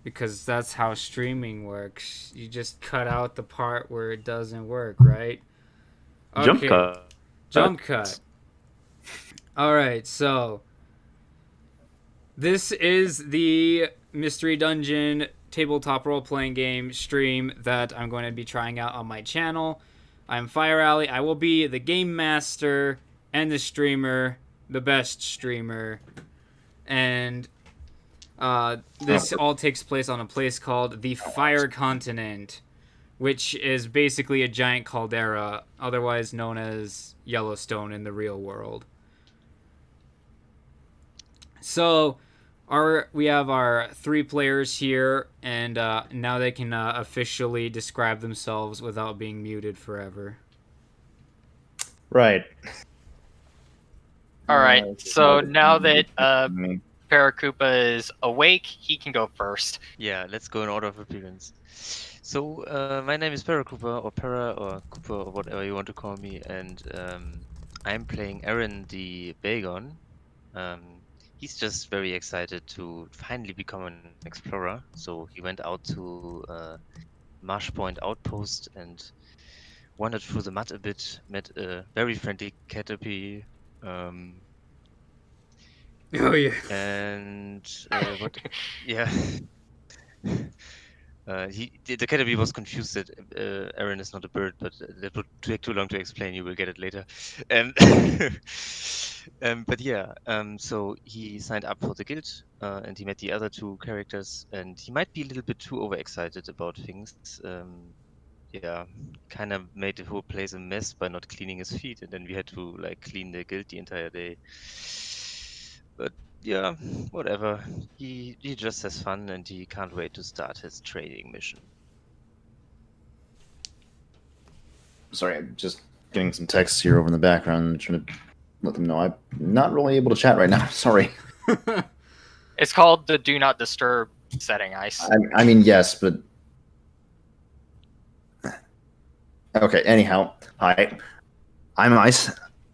because that's how streaming works. You just cut out the part where it doesn't work, right? Jump Okay, cuts. jump cut. All right, so this is the Mystery Dungeon tabletop role playing game stream that I'm going to be trying out on my channel. I'm Fire Alley. I will be the game master and the streamer, the best streamer. And this all takes place on a place called the Fire Continent, which is basically a giant caldera, otherwise known as Yellowstone in the real world. So, we have our 3 players here, and now they can officially describe themselves without being muted forever. Right. All right. So now that Paracupa is awake, he can go first. Yeah, let's go in order of appearance. So, my name is Paracupa, or Para, or Cooper, or whatever you want to call me, and I'm playing Arran the Bagon. He's just very excited to finally become an explorer, so he went out to Marshpoint Outpost and wandered through the mud a bit, met a very friendly Caterpie, Oh, yeah. and what? Yeah. The Caterpie was confused that Arran is not a bird, but that would take too long to explain. You will get it later. But yeah, so he signed up for the guild, and he met the other 2 characters, and he might be a little bit too overexcited about things. Yeah, kind of made the whole place a mess by not cleaning his feet, and then we had to like clean the guild the entire day. But yeah, whatever. He just has fun, and he can't wait to start his trading mission. Sorry, I'm just getting some texts here over in the background, trying to let them know I'm not really able to chat right now. Sorry. It's called the Do Not Disturb setting, Ice. I mean, yes, but okay. Anyhow, hi. I'm Ice.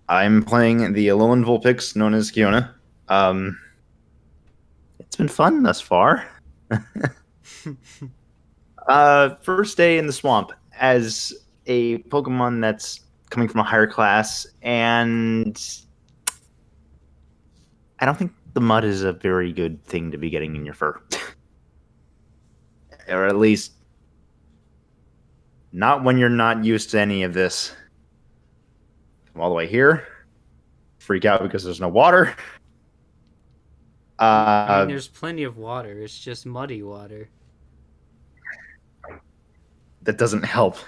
I'm playing the Alolan Vulpix, known as Kiona. It's been fun thus far. First day in the swamp as a Pokemon that's coming from a higher class, and I don't think the mud is a very good thing to be getting in your fur. Or at least not when you're not used to any of this. Come all the way here, freak out because there's no water. I mean, there's plenty of water. It's just muddy water. That doesn't help.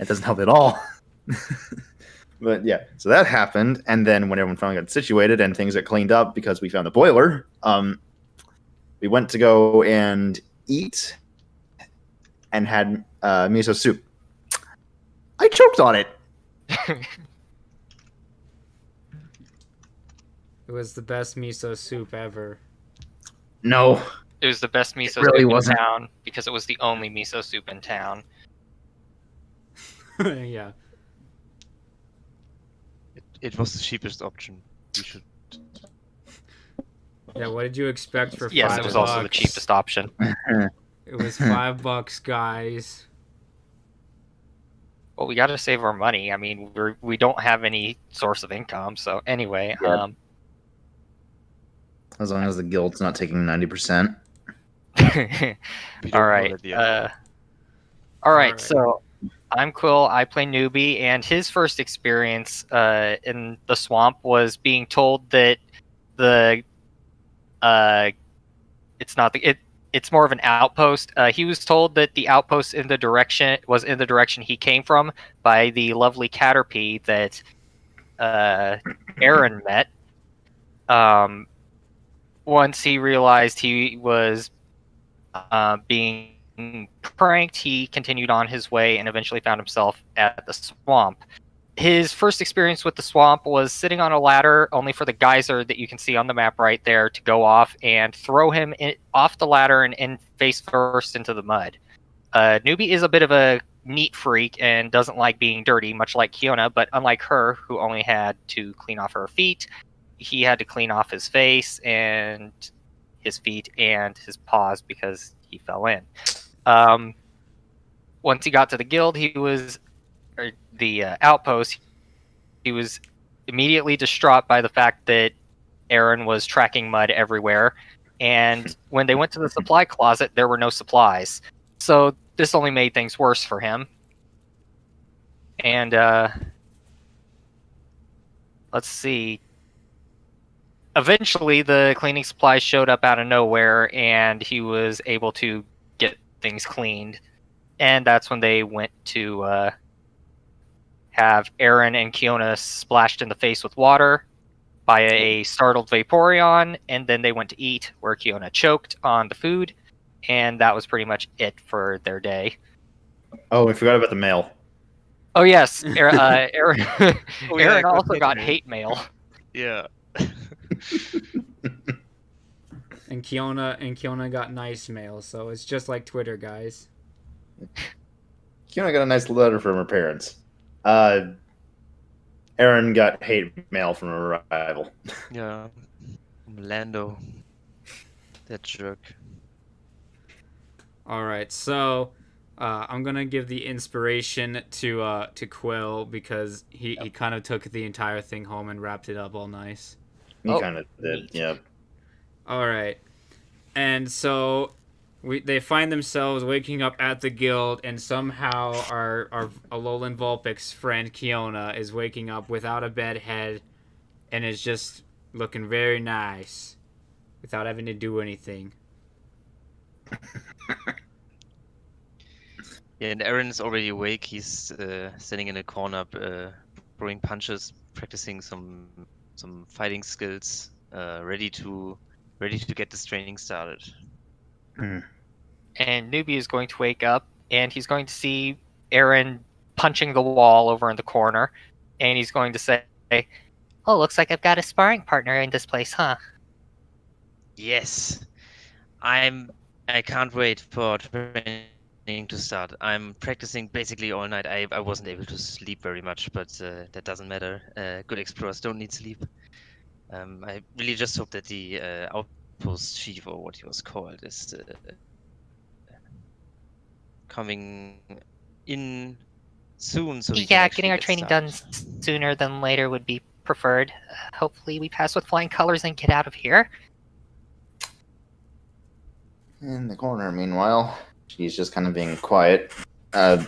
It doesn't help at all. But yeah, so that happened, and then when everyone finally got situated and things got cleaned up because we found the boiler, we went to go and eat and had miso soup. I choked on it. It was the best miso soup ever. No. It was the best miso really soup wasn't. in town because it was the only miso soup in town. Yeah. It was the cheapest option. You should. Yeah, what did you expect for $5? Yes, it was also the cheapest option. It was $5, guys. Well, we got to save our money. I mean, we don't have any source of income. So anyway, Yeah. As long as the guild's not taking 90%. all right. All right. So I'm Quill. I play Nubi, and his first experience in the swamp was being told that it's more of an outpost. He was told that the outpost was in the direction he came from by the lovely Caterpie that Arran met. Once he realized he was being pranked, he continued on his way and eventually found himself at the swamp. His first experience with the swamp was sitting on a ladder, only for the geyser that you can see on the map right there to go off and throw him off the ladder and face first into the mud. Nubi is a bit of a neat freak and doesn't like being dirty, much like Kiona, but unlike her, who only had to clean off her feet, he had to clean off his face and his feet and his paws because he fell in. Once he got to the guild, or the outpost, he was immediately distraught by the fact that Arran was tracking mud everywhere. And when they went to the supply closet, there were no supplies. So this only made things worse for him. And let's see. Eventually, the cleaning supplies showed up out of nowhere, and he was able to get things cleaned. And that's when they went to have Arran and Kiona splashed in the face with water by a startled Vaporeon, and then they went to eat, where Kiona choked on the food, and that was pretty much it for their day. Oh, we forgot about the mail. Oh yes, Arran Oh, yeah, Arran I also got mail. hate mail. Yeah. And Kiona got nice mail, so it's just like Twitter, guys. Kiona got a nice letter from her parents. Arran got hate mail from a rival. Yeah. Lando. That jerk. All right, so I'm gonna give the inspiration to Quill because he kind of took the entire thing home and wrapped it up all nice. He kind of did, neat. yeah. All right, and so they find themselves waking up at the guild, and somehow our Alolan Vulpix friend Kiona is waking up without a bed head, and is just looking very nice, without having to do anything. Yeah, and Aaron's already awake. He's sitting in a corner, throwing punches, practicing some fighting skills, ready to get this training started. And Nubi is going to wake up, and he's going to see Arran punching the wall over in the corner, and he's going to say, "Oh, looks like I've got a sparring partner in this place, huh?" Yes, I can't wait for training to start. I'm practicing basically all night. I wasn't able to sleep very much, but that doesn't matter. Good explorers don't need sleep. I really just hope that the outpost chief, or what he was called, is coming in soon. So we can Yeah, actually getting our get training done started. sooner than later would be preferred. Hopefully we pass with flying colors and get out of here. In the corner, meanwhile, she's just kind of being quiet. Oh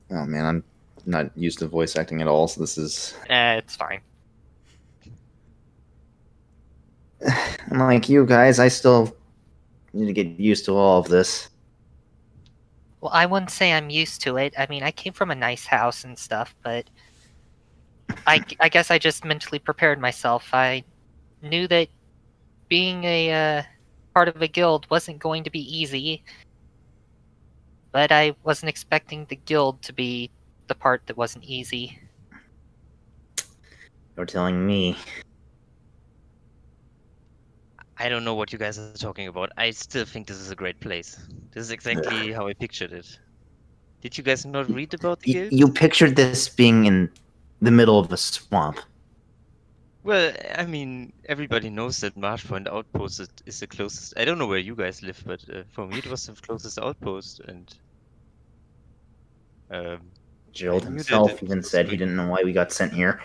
man, I'm not used to voice acting at all, so this is... It's fine. I'm like, you guys, I still need to get used to all of this. Well, I wouldn't say I'm used to it. I mean, I came from a nice house and stuff, but I guess I just mentally prepared myself. I knew that being a part of a guild wasn't going to be easy, but I wasn't expecting the guild to be the part that wasn't easy. You're telling me. I don't know what you guys are talking about. I still think this is a great place. This is exactly how I pictured it. Did you guys not read about the guild? You pictured this being in the middle of a swamp. Well, I mean, everybody knows that Marshpoint Outpost is the closest. I don't know where you guys live, but for me it was the closest outpost, and Gerald I knew that himself it even was said he good. didn't know why we got sent here.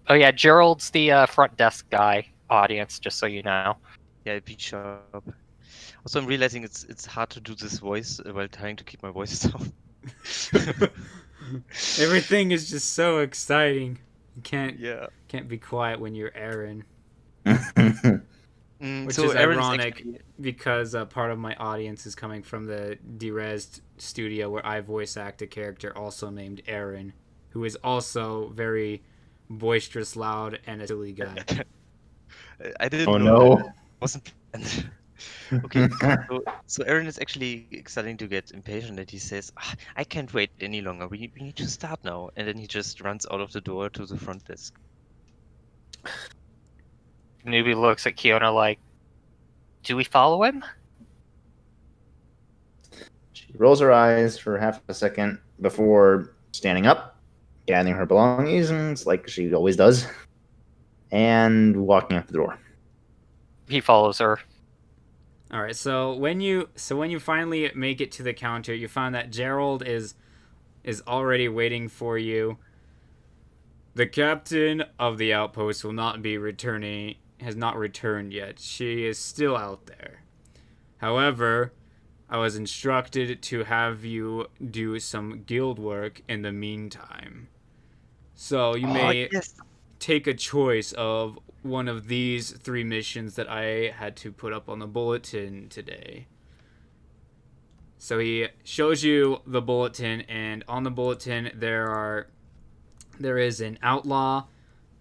Oh yeah, Gerald's the front desk guy, audience, just so you know. Yeah, be sharp. Also, I'm realizing it's hard to do this voice while trying to keep my voice down. Everything is just so exciting. You Yeah. can't be quiet when you're Arran. Which So is Aaron's ironic actually- because part of my audience is coming from the Derezed studio where I voice act a character also named Arran, who is also very boisterous, loud, and a silly guy. I didn't Oh know no. that. Wasn't planned. Okay, so Aaron is actually starting to get impatient, and he says, "I can't wait any longer. We need to start now." And then he just runs out of the door to the front desk. Nubi looks at Kiona like, "Do we follow him?" She rolls her eyes for half a second before standing up, gathering her belongings like she always does, and walking out the door. He follows her. All right. So when you finally make it to the counter, you find that Gerald is already waiting for you. The captain of the outpost will not be returning. Has not returned yet. She is still out there. However, I was instructed to have you do some guild work in the meantime. So you may yes. take a choice of one of these 3 missions that I had to put up on the bulletin today. So he shows you the bulletin, and on the bulletin there is an outlaw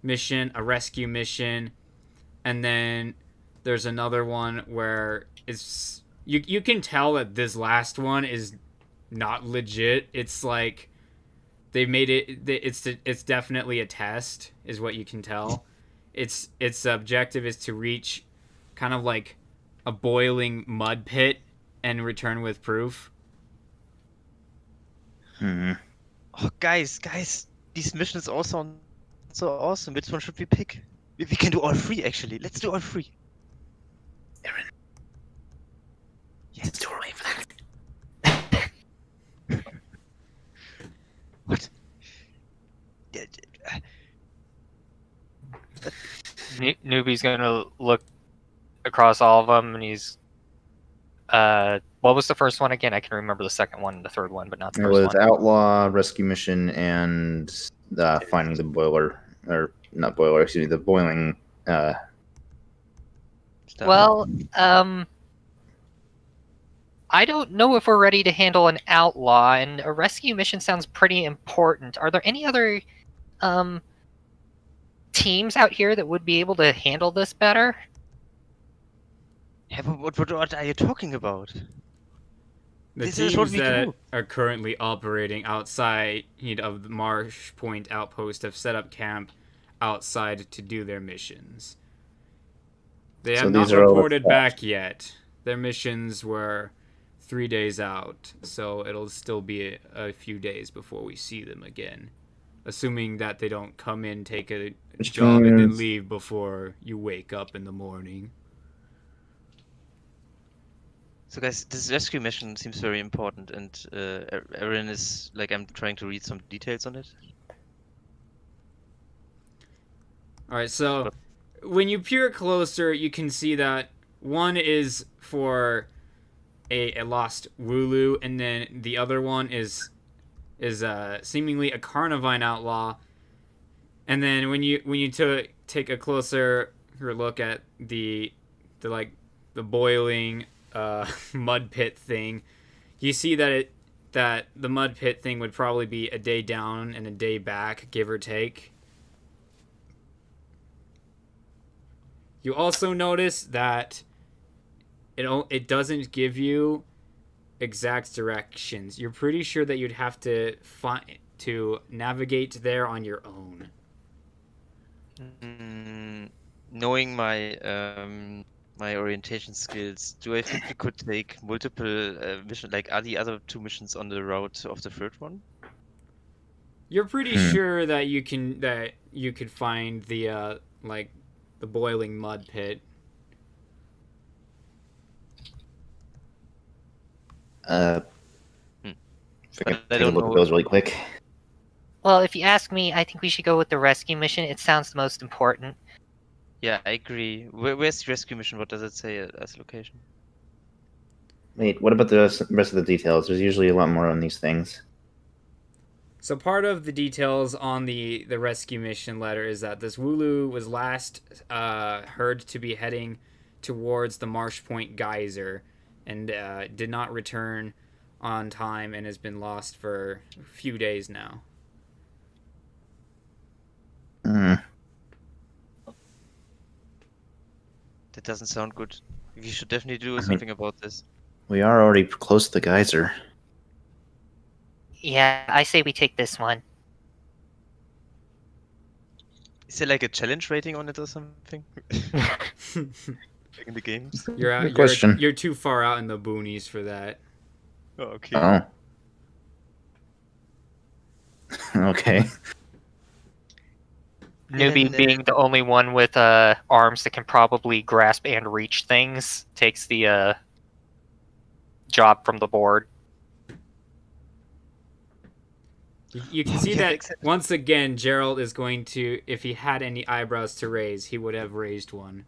mission, a rescue mission, and then there's another one where it's you can tell that this last one is not legit. It's like they made it. It's definitely a test, is what you can tell. Its objective is to reach kind of like a boiling mud pit and return with proof. Hmm. Oh, guys, these missions all sound so awesome. Which one should we pick? We can do all 3 actually. Let's do all 3. Arran, Yes. it's too early for that. What? Yeah, Nubi's gonna look across all of them, and he's what was the first one again? I can remember the second one and the third one, but not the It first was one. outlaw, rescue mission, and finding the boiler, or not boiler, excuse me, the boiling. stuff. Well, I don't know if we're ready to handle an outlaw, and a rescue mission sounds pretty important. Are there any other teams out here that would be able to handle this better? Yeah, but what are you talking about? The This is what teams we that do. are currently operating outside of the Marsh Point outpost have set up camp outside to do their missions. They So have not these are all the reported steps. back yet. Their missions were 3 days out, so it'll still be a few days before we see them again. Assuming that they don't come in, take a Which job, and then means- leave before you wake up in the morning. So guys, this rescue mission seems very important, and Arran is like, I'm trying to read some details on it. Alright, so when you peer closer, you can see that one is for a lost Wooloo, and then the other one is seemingly a Carnivine outlaw. And then when you take a closer look at the boiling mud pit thing, you see that the mud pit thing would probably be a day down and a day back, give or take. You also notice that it doesn't give you exact directions. You're pretty sure that you'd have to navigate there on your own. Knowing my my orientation skills, do I think we could take multiple missions? Like, are the other 2 missions on the route of the 3rd one? You're pretty sure that you could find the the boiling mud pit. If I But can I take a don't look at know. those really quick. Well, if you ask me, I think we should go with the rescue mission. It sounds the most important. Yeah, I agree. Where's the rescue mission? What does it say as location? Wait, what about the rest of the details? There's usually a lot more on these things. So part of the details on the rescue mission letter is that this Wooloo was last heard to be heading towards the Marsh Point geyser, and did not return on time and has been lost for a few days now. Hmm. That doesn't sound good. We should definitely do mean- something about this. We are already close to the geyser. Yeah, I say we take this one. Is there like a challenge rating on it or something? Like in the games? You're out. Good question. You're too far out in the boonies for that. Oh, okay. Oh. Okay. Nubi being the only one with arms that can probably grasp and reach things takes the job from the board. You can see that once again, Gerald is going to, if he had any eyebrows to raise, he would have raised one.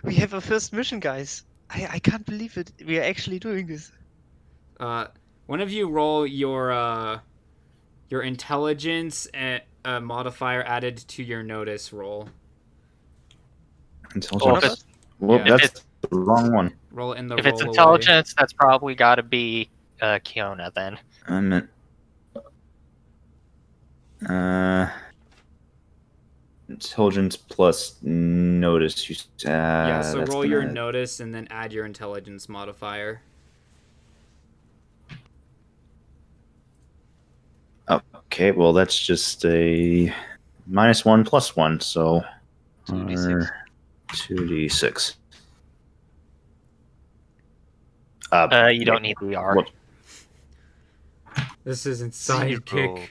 We have a first mission, guys. I can't believe it. We are actually doing this. One of you roll your intelligence modifier added to your notice roll. Intelligence. Well, yeah. that's the wrong one. Roll in the If roll it's away. intelligence, that's probably got to be Kiona then. I meant. Intelligence plus notice. Yeah, so that's roll your gonna- notice and then add your intelligence modifier. Okay, well that's just a -1 +1, so 2d6. 2d6. You don't need the R. What? This isn't Zero. sidekick.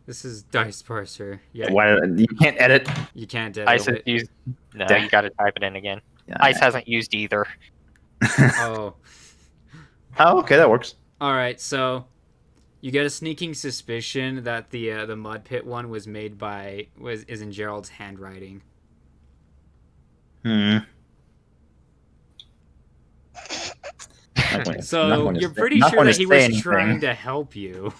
This is dice parser. Yeah, Why you can't edit? you can't Ice edit has it. used. No, Dang. you got to type it in again. Yeah. Ice hasn't used either. Oh, Oh, okay, that works. all right. So you get a sneaking suspicion that the mud pit one was made is in Gerald's handwriting. Hmm. So you're pretty sure that he was trying to help you.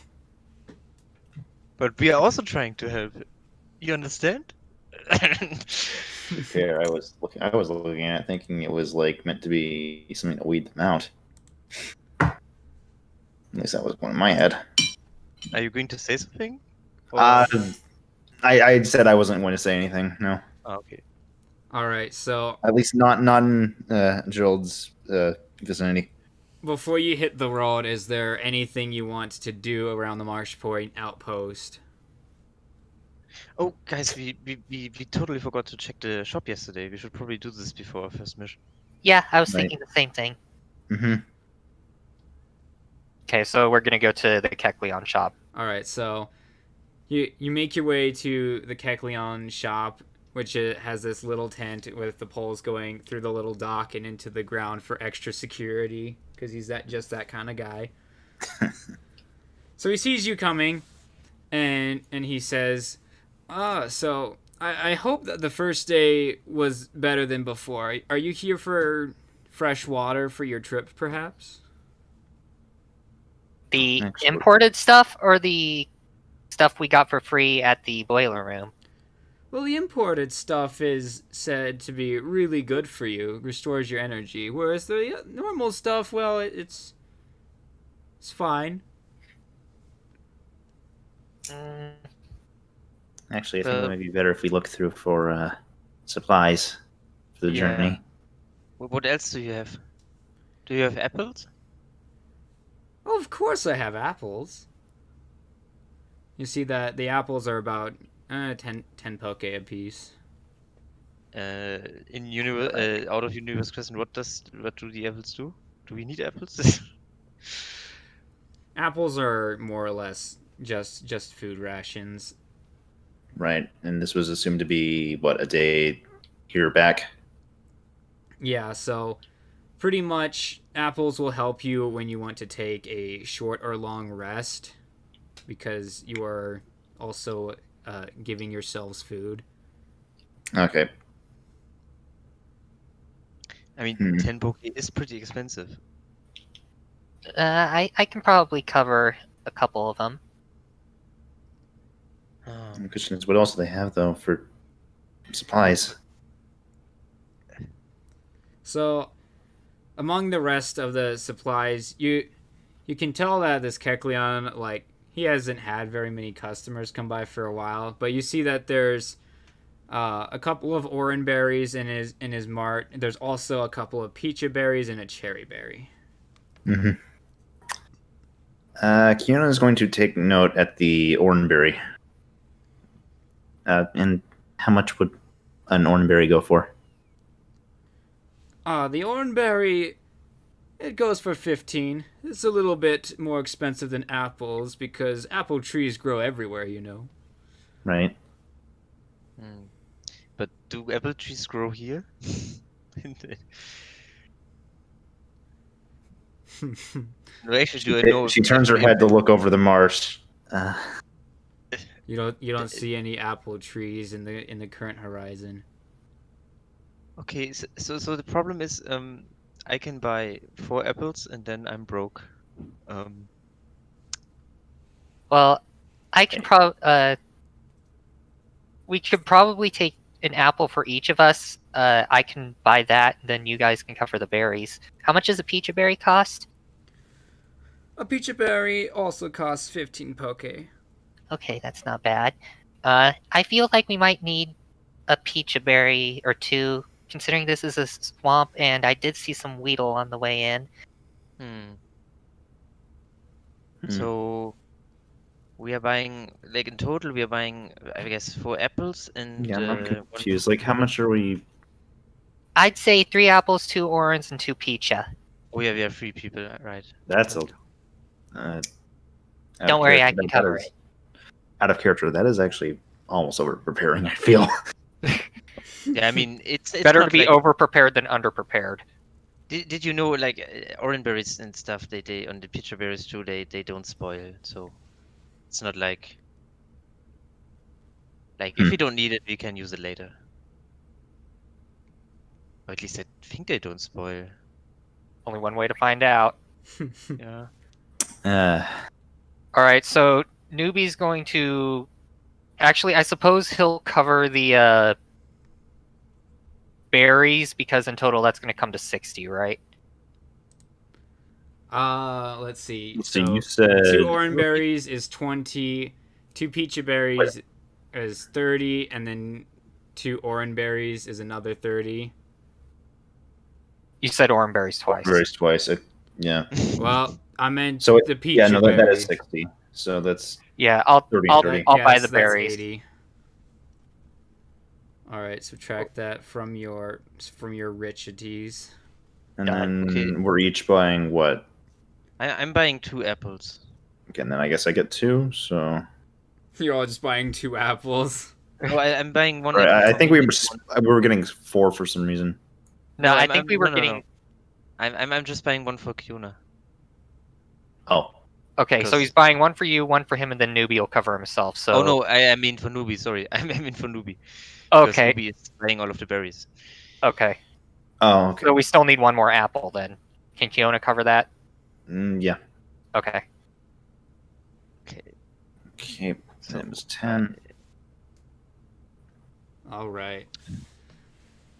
But we are also trying to help. You understand? Fair. I was looking at it, thinking it was like meant to be something to weed them out. At least that was one in my head. Are you going to say something? Or- I said I wasn't going to say anything. No, Oh, okay. All right. So at least not in Gerald's vicinity. before you hit the road, is there anything you want to do around the Marsh Point outpost? Oh, guys, we totally forgot to check the shop yesterday. We should probably do this before our first mission. Yeah, I was Right. thinking the same thing. Mm-hmm. Okay, so we're gonna go to the Kekleon shop. All right. So you make your way to the Kekleon shop, which has this little tent with the poles going through the little dock and into the ground for extra security, because he's just that kind of guy. So he sees you coming, and he says, so I hope that the first day was better than before. Are you here for fresh water for your trip, perhaps?" The Excellent. imported stuff or the stuff we got for free at the boiler room? Well, the imported stuff is said to be really good for you, restores your energy, whereas the normal stuff, well, it's fine. Mm, Actually, I think it might be better if we look through for supplies for the Yeah. journey. What else do you have? Do you have apples? Oh, of course I have apples. You see that the apples are about 10 poke a piece. Out of universe question, what do the apples do? Do we need apples? Apples are more or less just food rations. Right, and this was assumed to be what, a day here back. Yeah, so pretty much apples will help you when you want to take a short or long rest, because you are also giving yourselves food. Okay. I mean, Hmm. 10 poke is pretty expensive. I can probably cover a couple of them. The question is, what else do they have though for supplies? So, among the rest of the supplies, you can tell that this Kekleon, like, he hasn't had very many customers come by for a while, but you see that there's a couple of oran berries in his mart. There's also a couple of peach berries and a cherry berry. Mm-hmm. Kiona is going to take note at the oranberry. And how much would an oranberry go for? The oran berry, It goes for 15. It's a little bit more expensive than apples because apple trees grow everywhere, you know. Right. Hmm. But do apple trees grow here? No, actually, do I know? She turns her head to look over the marsh. You don't see any apple trees in the current horizon. Okay, so the problem is, I can buy 4 apples and then I'm broke. Well, I can we could probably take an apple for each of us. I can buy that, then you guys can cover the berries. How much does a peach berry cost? A peach berry also costs 15 poke. Okay, that's not bad. I feel like we might need a peach berry or two, considering this is a swamp, and I did see some weedle on the way in. Hmm. Hmm. So we are buying, like in total, we are buying, I guess, 4 apples and Yeah, I'm one. confused. Like, how much are we? I'd say 3 apples, 2 oranges, and 2 peacha. Oh yeah, we are 3 people, right? That's a. Out Don't of worry, I character. can That cover is- it. Out of character, that is actually almost over preparing. I feel. Yeah, I mean, it's Better to not be like, over prepared than under prepared. did you know, like orange berries and stuff, they on the peach berries too, they don't spoil. So it's not like if we don't need it, we can use it later. Or at least I think they don't spoil. Only one way to find out. Yeah. Alright, so Nubi's going to... Actually, I suppose he'll cover the berries, because in total that's going to come to 60, right? Let's see. Let's So see, you said 2 orange berries is 20, 2 peach berries is 30, and then 2 orange berries is another 30. You said orange berries twice. berries twice. Yeah. Well, I meant So the peach yeah, no, that berry. is 60. So that's Yeah, I'll 30, I'll, 30. I'll Yeah, buy so the that's berries. 80. All right, subtract that from your richities. And Done. then Okay. we're each buying what? I'm buying 2 apples. Okay, and then I guess I get 2. So You're all just buying 2 apples. Oh, I'm buying 1 right, apple. I for think me we and were getting 4 for some reason. No, I I'm- think we I'm- were no, no, getting... no. I'm just buying 1 for Kiona. Oh, Okay, so Because- he's buying 1 for you, 1 for him, and then Nubi will cover himself, so... Oh no, I mean for Nubi. Sorry, I mean for Nubi. Because Okay, Nubi is buying all of the berries. okay. oh, okay. So we still need 1 more apple, then. Can Kiona cover that? Yeah. Okay. Okay. Okay, that was 10. All right.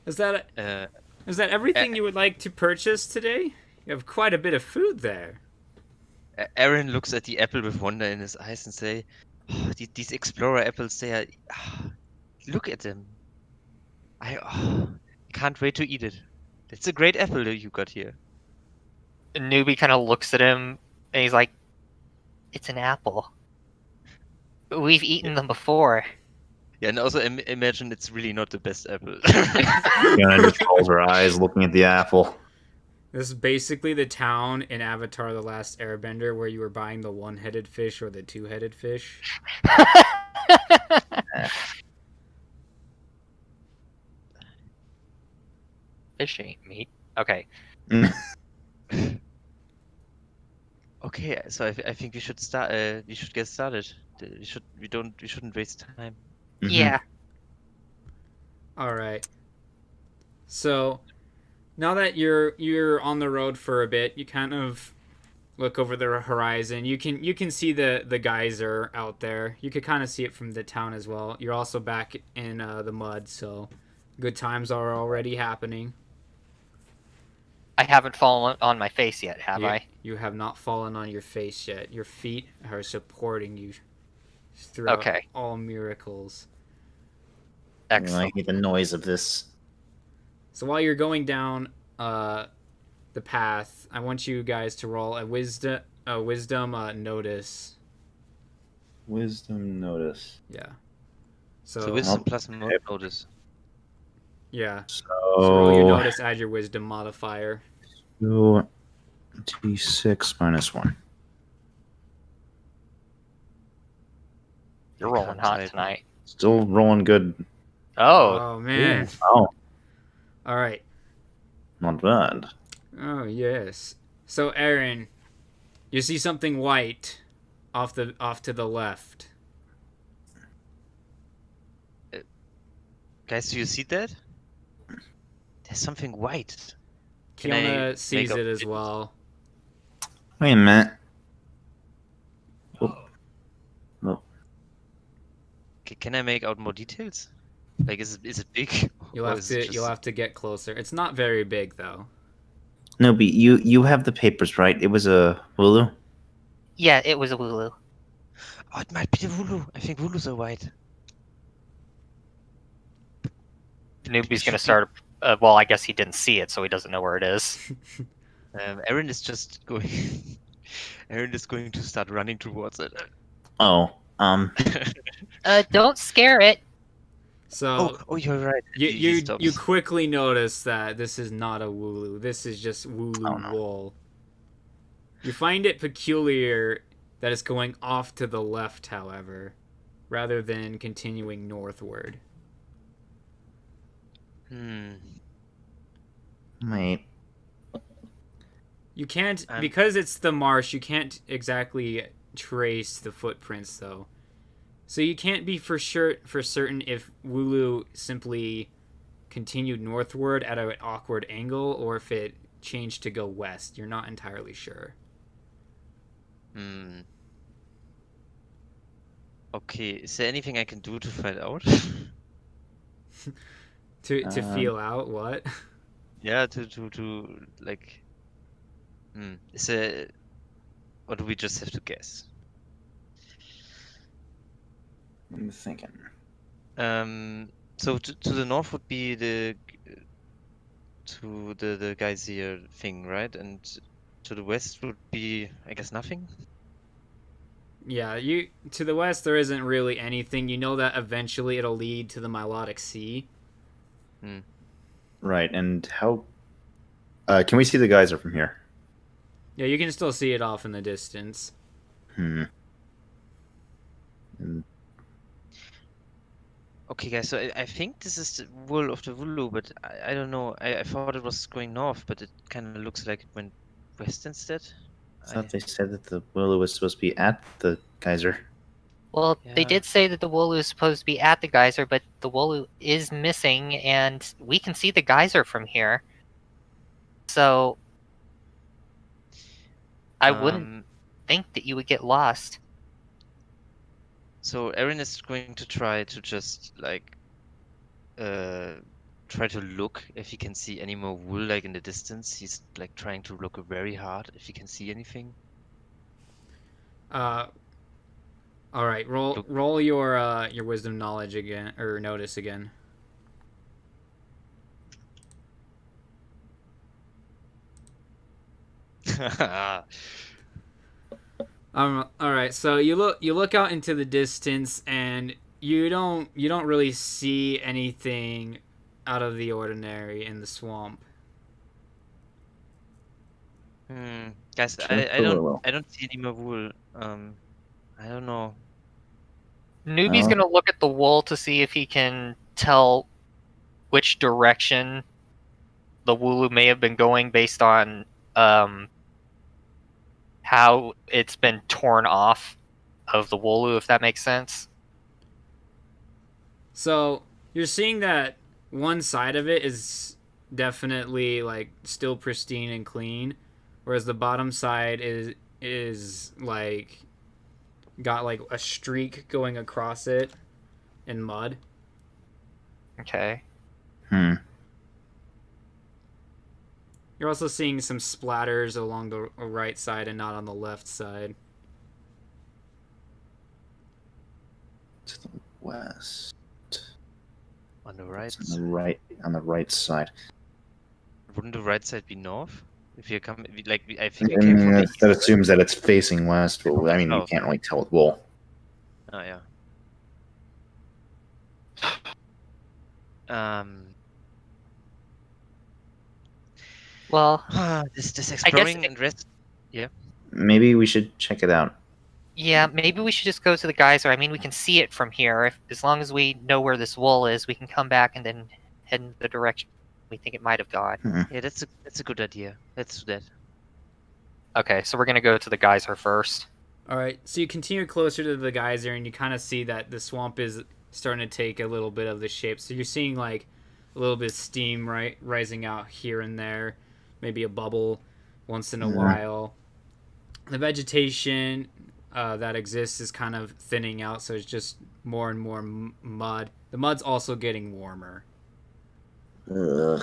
Is that Uh, everything you would like to purchase today? You have quite a bit of food there. Arran looks at the apple with wonder in his eyes and say, oh, "These explorer apples, they are. Look at them. I can't wait to eat it. It's a great apple that you got here." Nubi kind of looks at him, and he's like, "It's an apple. We've eaten them before." Yeah, and also imagine it's really not the best apple. Fiona just rolls her eyes looking at the apple. This is basically the town in Avatar: The Last Airbender where you were buying the one-headed fish or the two-headed fish. Fish ain't meat. Okay. Okay, so I think we should start. We should get started. We shouldn't waste time. Mhm. Yeah. All right. So now that you're on the road for a bit, you kind of look over the horizon. You can see the geyser out there. You could kind of see it from the town as well. You're also back in the mud, so good times are already happening. I haven't fallen on my face yet, have I? You have not fallen on your face yet. Your feet are supporting you throughout Okay. all miracles. Excellent. I hate the noise of this. So while you're going down the path, I want you guys to roll a wisdom notice. Wisdom notice. Yeah. So wisdom plus okay. notice. Yeah. So, So roll your notice, add your wisdom modifier. two, D6 minus 1. You're I rolling can't hot type. tonight. Still rolling good. Oh, Oh man. Oh, All right. not bad. Oh yes. So Aaron, you see something white off to the left. Guys, do you see that? There's something white. Can I Kiona make sees up it as details? well. Wait a minute. Oh. Oh. Can I make out more details? Like, is it big? You'll Or have is it to just... you'll have to get closer. It's not very big though. Nubi, you have the papers, right? It was a Hulu? yeah, it was a Wooloo. Oh, it might be the Wooloo. I think Wooloos are white. Nubi's Should gonna be- start. Well, I guess he didn't see it, so he doesn't know where it is. Aaron is just going... Aaron is going to start running towards it. Oh, Don't scare it. So Oh, you're right. you He you stops. you quickly notice that this is not a wooloo. This is just wooloo Oh, no. wool. You find it peculiar that it's going off to the left, however, rather than continuing northward. wait. You can't I'm- because it's the marsh. You can't exactly trace the footprints though, so you can't be for certain if Wooloo simply continued northward at an awkward angle or if it changed to go west. You're not entirely sure. Okay, is there anything I can do to find out? To feel out what? Yeah, to like... Is there... Or do we just have to guess? I'm thinking. So to the north would be the geyser thing, right? And to the west would be, I guess, nothing. Yeah, you to the west there isn't really anything. You know that eventually it'll lead to the Milotic Sea. Right, and how... can we see the geyser from here? Yeah, you can still see it off in the distance. And Okay, guys. So I think this is the wool of the Wooloo, but I don't know. I thought it was going north, but it kind of looks like it went west instead. I thought they said that the willow was supposed to be at the geyser. Well, they Yeah. did say that the Wooloo is supposed to be at the geyser, but the Wooloo is missing, and we can see the geyser from here. So I wouldn't think that you would get lost. So Aaron is going to try to just like try to look if he can see any more wool like in the distance. He's like trying to look very hard if he can see anything. All right, roll your wisdom knowledge again or notice again. All right. So you look out into the distance and you don't really see anything out of the ordinary in the swamp. Guys, Check I the don't willow. I don't see any more wool. I don't know. Nubi's Oh. gonna look at the wool to see if he can tell which direction the Wooloo may have been going based on how it's been torn off of the Wooloo, if that makes sense. So you're seeing that one side of it is definitely like still pristine and clean, whereas the bottom side is like got like a streak going across it in mud. Okay. You're also seeing some splatters along the right side and not on the left side. To the west. On the right. It's on the right side. Wouldn't the right side be north? If you come, like I think we I came mean, from the that east side. assumes that it's facing west, but I mean, you Oh. can't really tell with wool. Oh yeah. Well, This I guess exploring and rest. Maybe we should check it out. yeah, maybe we should just go to the geyser. I mean, we can see it from here. As long as we know where this wool is, we can come back and then head in the direction we think it might have gone. Yeah, that's a good idea. Let's do that. Okay, so we're gonna go to the geyser first. All right, so you continue closer to the geyser, and you kind of see that the swamp is starting to take a little bit of the shape. So you're seeing like a little bit of steam rising out here and there, maybe a bubble once in a while. The vegetation that exists is kind of thinning out, so it's just more and more mud. The mud's also getting warmer. Ugh.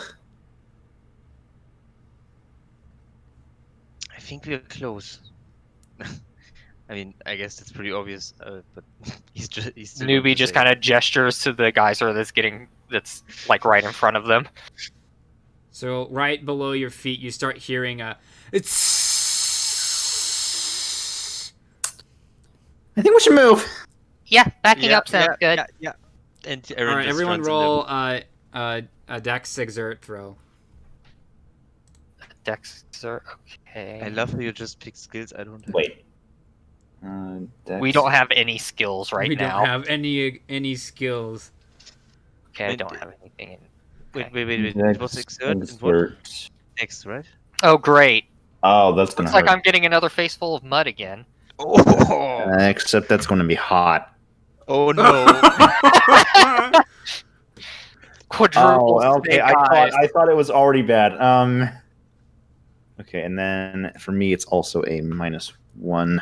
I think we're close. I mean, I guess that's pretty obvious, but he's still going Nubi to just say- kind of gestures to the geyser that's like right in front of them. So right below your feet, you start hearing it's. I think we should move. Yeah, backing up sounds good. Yeah. And All Arran right, just everyone runs in roll a dex exert throw. Dexter, okay. I love how you just pick skills I don't have. Wait. We don't have any skills right we now. don't have any skills. Okay, I Wait, don't have anything in. Wait. Dex It was exert and what? exert. Next, right? Oh, great. Oh, that's gonna Looks like hurt. I'm getting another face full of mud again. Oh, Except that's going to be hot. oh no. Quadruple okay. snake eyes. I thought it was already bad. Okay, and then for me, it's also a -1.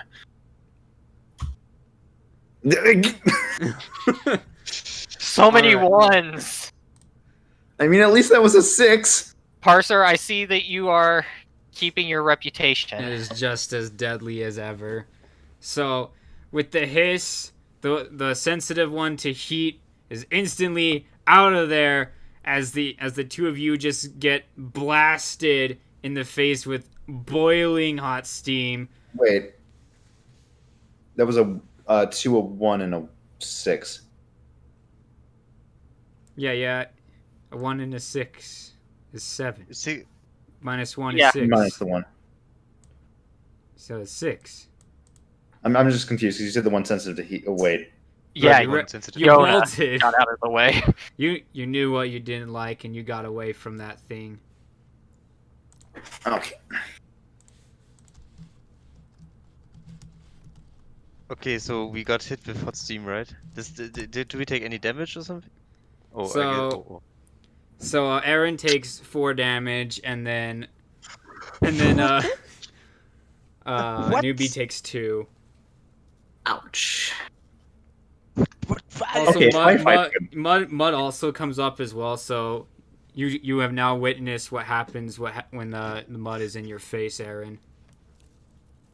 So many Alright. ones. I mean, at least that was a 6. Parser, I see that you are keeping your It reputation. is just as deadly as ever. So, with the hiss, the sensitive one to heat is instantly out of there as the two of you just get blasted in the face with boiling hot steam. Wait. That was a 2, a 1, and a 6. Yeah. A 1 and a 6 is 7. See, -1 Yeah. is 6. Minus the 1. So it's 6. I'm just confused because you said the one sensitive to heat. Oh, wait. Yeah, you you, re- sensitive. You Kiona bolted. got out of the way. You knew what you didn't like, and you got away from that thing. Okay. Okay, so we got hit with hot steam, right? Do we take any damage or something? Oh, So- I guess, oh. So Arran takes 4 damage, and then What? Nubi takes 2. Ouch. What? Also, Okay, my fight- mud also comes up as well. So you have now witnessed what happens when the mud is in your face, Arran.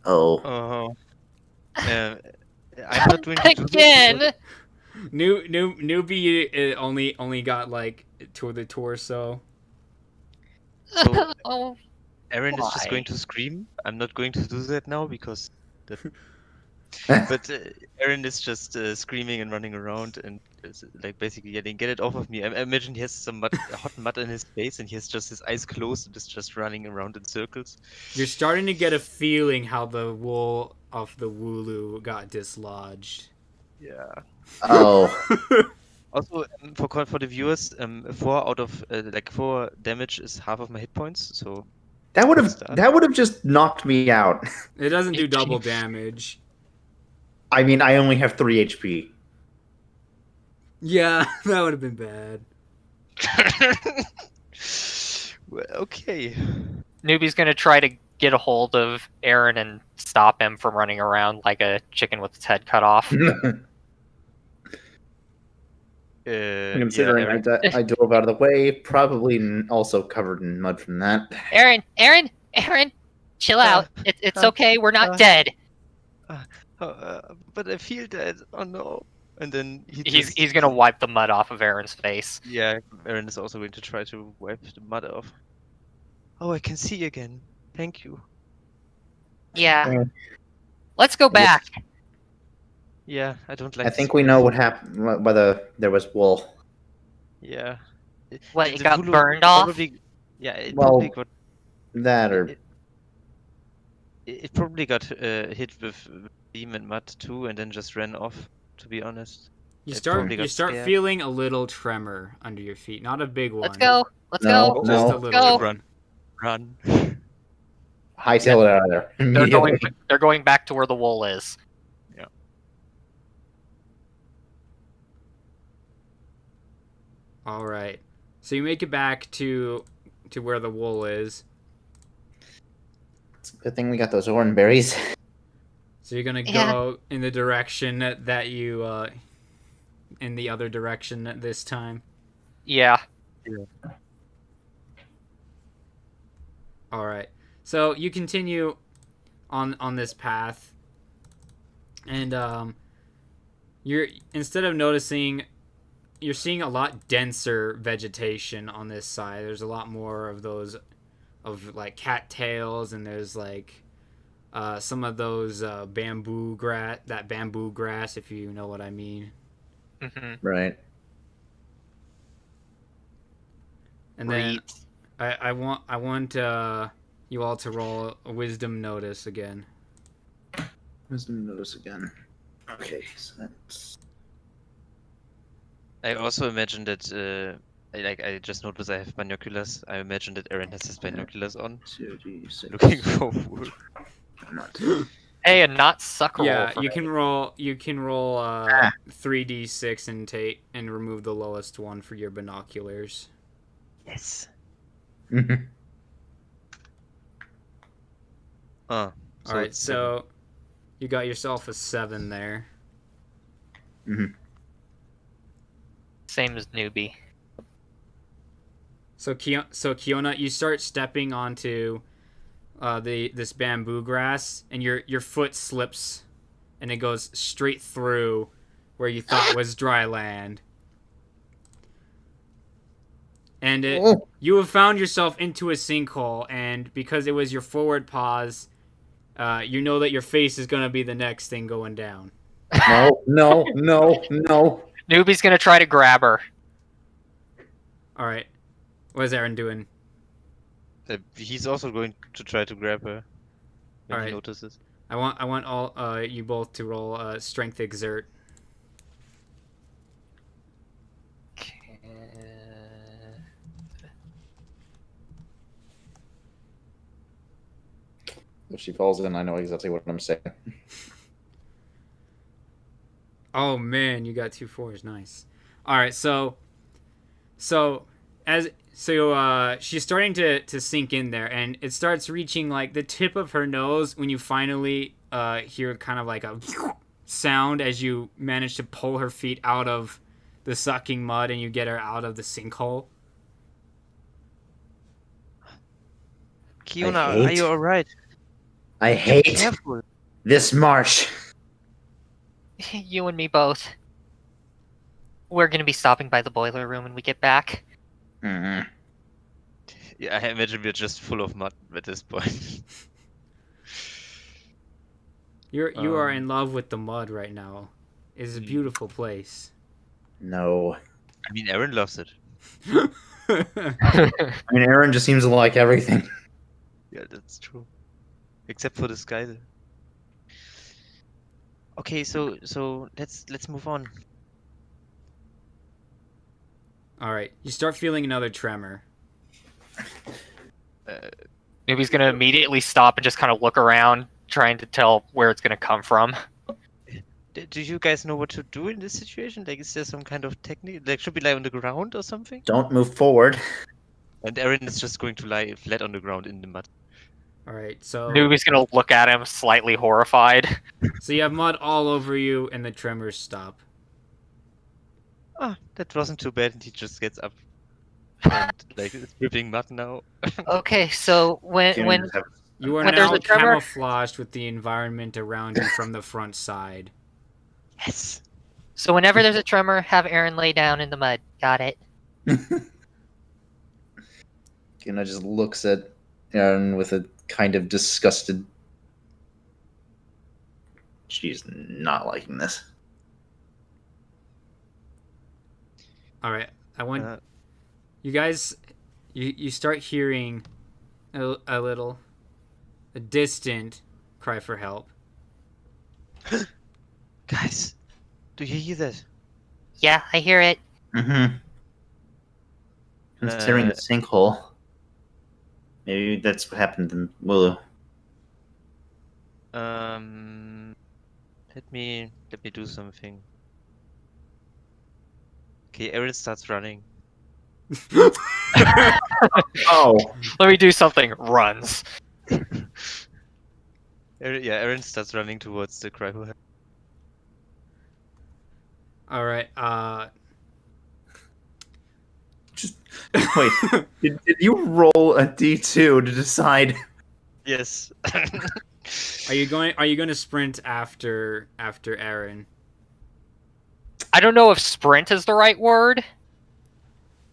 Oh. Oh. I'm not doing to do this, Again. Nubi only got like to the torso. So- Oh, Arran is just Why? going to scream. I'm not going to do that now because. But Arran is just screaming and running around and like basically yelling, "Get it off of me!" I imagine he has some hot mud in his face and he has just his eyes closed and is just running around in circles. You're starting to get a feeling how the wool of the Wooloo got dislodged. Yeah. Oh. Also, for the viewers, 4 out of 4 damage is half of my hit points. So That would What's that? have just knocked me out. It doesn't do double damage. I mean, I only have 3 HP. Yeah, that would have been bad. well, okay. Nubi's gonna try to get a hold of Arran and stop him from running around like a chicken with its head cut off. Considering Arran- I dove out of the way, probably also covered in mud from that. Arran, chill out. It's okay. We're not dead. but I feel dead. Oh no! And then He's gonna wipe the mud off of Arran's face. Yeah, Arran is also going to try to wipe the mud off. Oh, I can see again. Thank you. Yeah. Let's go back. Yeah, I don't like. I think we know what happened. Whether there was wool. Yeah. What, The it got Hulu burned off? Yeah, it Well- probably got That or It probably got hit with beam and mud too, and then just ran off. To be honest, You it start probably you got start scared. feeling a little tremor under your feet, not a big one. Let's go. Let's No, go. Just no. a little Go. one. Run. hightail it out of there They're immediately. going. They're going back to where the wool is. All right. So you make it back to where the wool is. It's a good thing we got those orange berries. So you're gonna Yeah. go in the direction that you in the other direction this time. Yeah. All right. So you continue on this path, and you're instead of noticing, you're seeing a lot denser vegetation on this side. There's a lot more of those, of like cattails, and there's like some of those bamboo grass, if you know what I mean. Mm-hmm. Right. And then I want you all to roll a wisdom notice again. Wisdom notice again. Okay, so that's I also imagine that, I just noticed I have binoculars. I imagine that Aaron has his binoculars on, 2d6. looking for wool. Not Hey, and not sucker roll Yeah, for you me. can roll 3d6 and remove the lowest one for your binoculars. Yes. Mhm. All right, it's seven. so you got yourself a 7 there. Mhm. Same as Nubi. So Kiona, you start stepping onto this bamboo grass, and your foot slips, and it goes straight through where you thought was dry land. And Oh. you have found yourself into a sinkhole, and because it was your forward pause, you know that your face is gonna be the next thing going down. No, no, no, no. Nubi's gonna try to grab her. All right, what is Arran doing? He's also going to try to grab her when he Alright. notices. I want all you both to roll strength exert. If she falls in, I know exactly what I'm saying. Oh man, you got 2 4s. Nice. All right, so she's starting to sink in there, and it starts reaching like the tip of her nose when you finally hear kind of like a sound as you manage to pull her feet out of the sucking mud and you get her out of the sinkhole. Kiona, I hate- are you alright? I hate Careful. this marsh. You and me both. We're gonna be stopping by the boiler room when we get back. Mhm. Yeah, I imagine we're just full of mud at this point. You are in love with the mud right now. It's a beautiful place. No. I mean, Aaron loves it. I mean, Aaron just seems to like everything. Yeah, that's true. Except for this guy there. Okay, so let's move on. All right, you start feeling another tremor. Nubi's gonna immediately stop and just kind of look around, trying to tell where it's gonna come from. Do you guys know what to do in this situation? Like, is there some kind of technique? Like, should we lie on the ground or something? Don't move forward. And Aaron is just going to lie flat on the ground in the mud. All right, so Nubi's gonna look at him, slightly horrified. so you have mud all over you, and the tremors stop. Ah, that wasn't too bad. And he just gets up and like is dripping mud now. Okay, so when You are When there's now a tremor- camouflaged with the environment around you from the front side. Yes. whenever there's a tremor, have Aaron lay down in the mud. Got it. Kiona just looks at Aaron with a kind of disgusted. She's not liking this. All right, I want Uh, you guys. You start hearing a little, a distant cry for help. Guys, do you hear that? Yeah, I hear it. Mm-hmm. Considering the sinkhole. Maybe that's what happened in Wooloo. Let me do something. Okay, Aaron starts running. Oh. Let me do something. Runs. Aaron starts running towards the cry for help. All right. Just wait. did you roll a d2 to decide? Yes. Are you going to sprint after Arran? I don't know if sprint is the right word.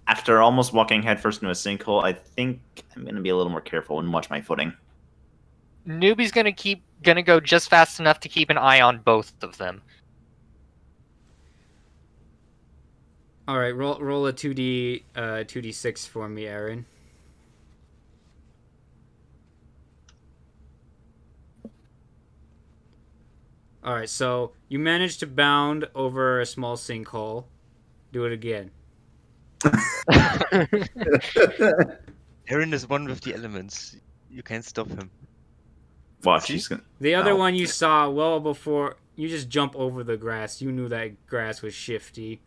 After almost walking headfirst into a sinkhole, I think I'm going to be a little more careful and watch my footing. Nubi's gonna go just fast enough to keep an eye on both of them. All right, roll a 2d6 for me, Arran. All right, so you managed to bound over a small sinkhole. Do it again. Aaron is one with the elements. You can't stop him. Watch, See? he's gonna... The other No. one you saw well before you just jump over the grass. You knew that grass was shifty.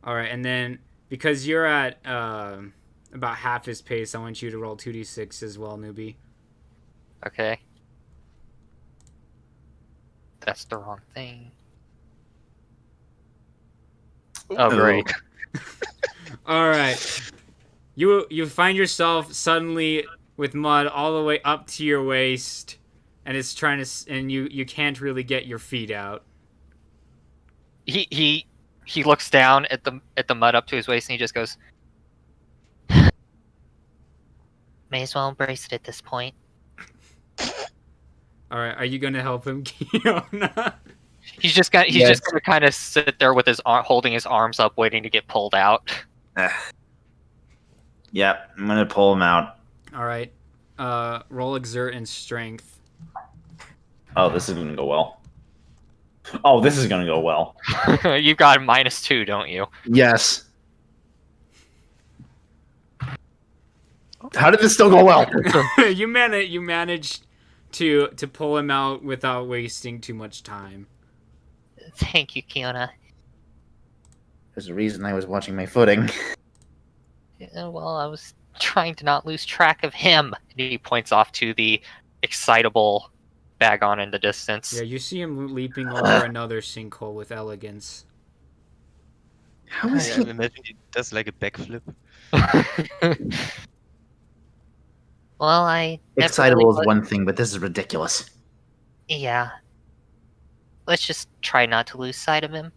All right, and then because you're at about half his pace, I want you to roll 2d6 as well, Nubi. Okay. That's the wrong thing. Oh, great. All right. You find yourself suddenly with mud all the way up to your waist, and it's trying to, and you can't really get your feet out. He looks down at the mud up to his waist and he just goes, may as well embrace it at this point. All right, are you gonna help him, Kiona? He's just gonna kind of sit there with his holding his arms up, waiting to get pulled out. Yep, I'm going to pull him out. All right. Roll exert and strength. Oh, this is going to go well. Oh, this is going to go well. You've got a -2, don't you? Yes. How did this still go well? you managed to pull him out without wasting too much time. Thank you, Kiona. There's a reason I was watching my footing. Yeah, well, I was trying to not lose track of him. And he points off to the excitable Bagon in the distance. Yeah, you see him leaping over another sinkhole with elegance. How is I he? imagine he does like a backflip. Well, I never Excitable really is one thing, but this is ridiculous. Yeah. Let's just try not to lose sight of him.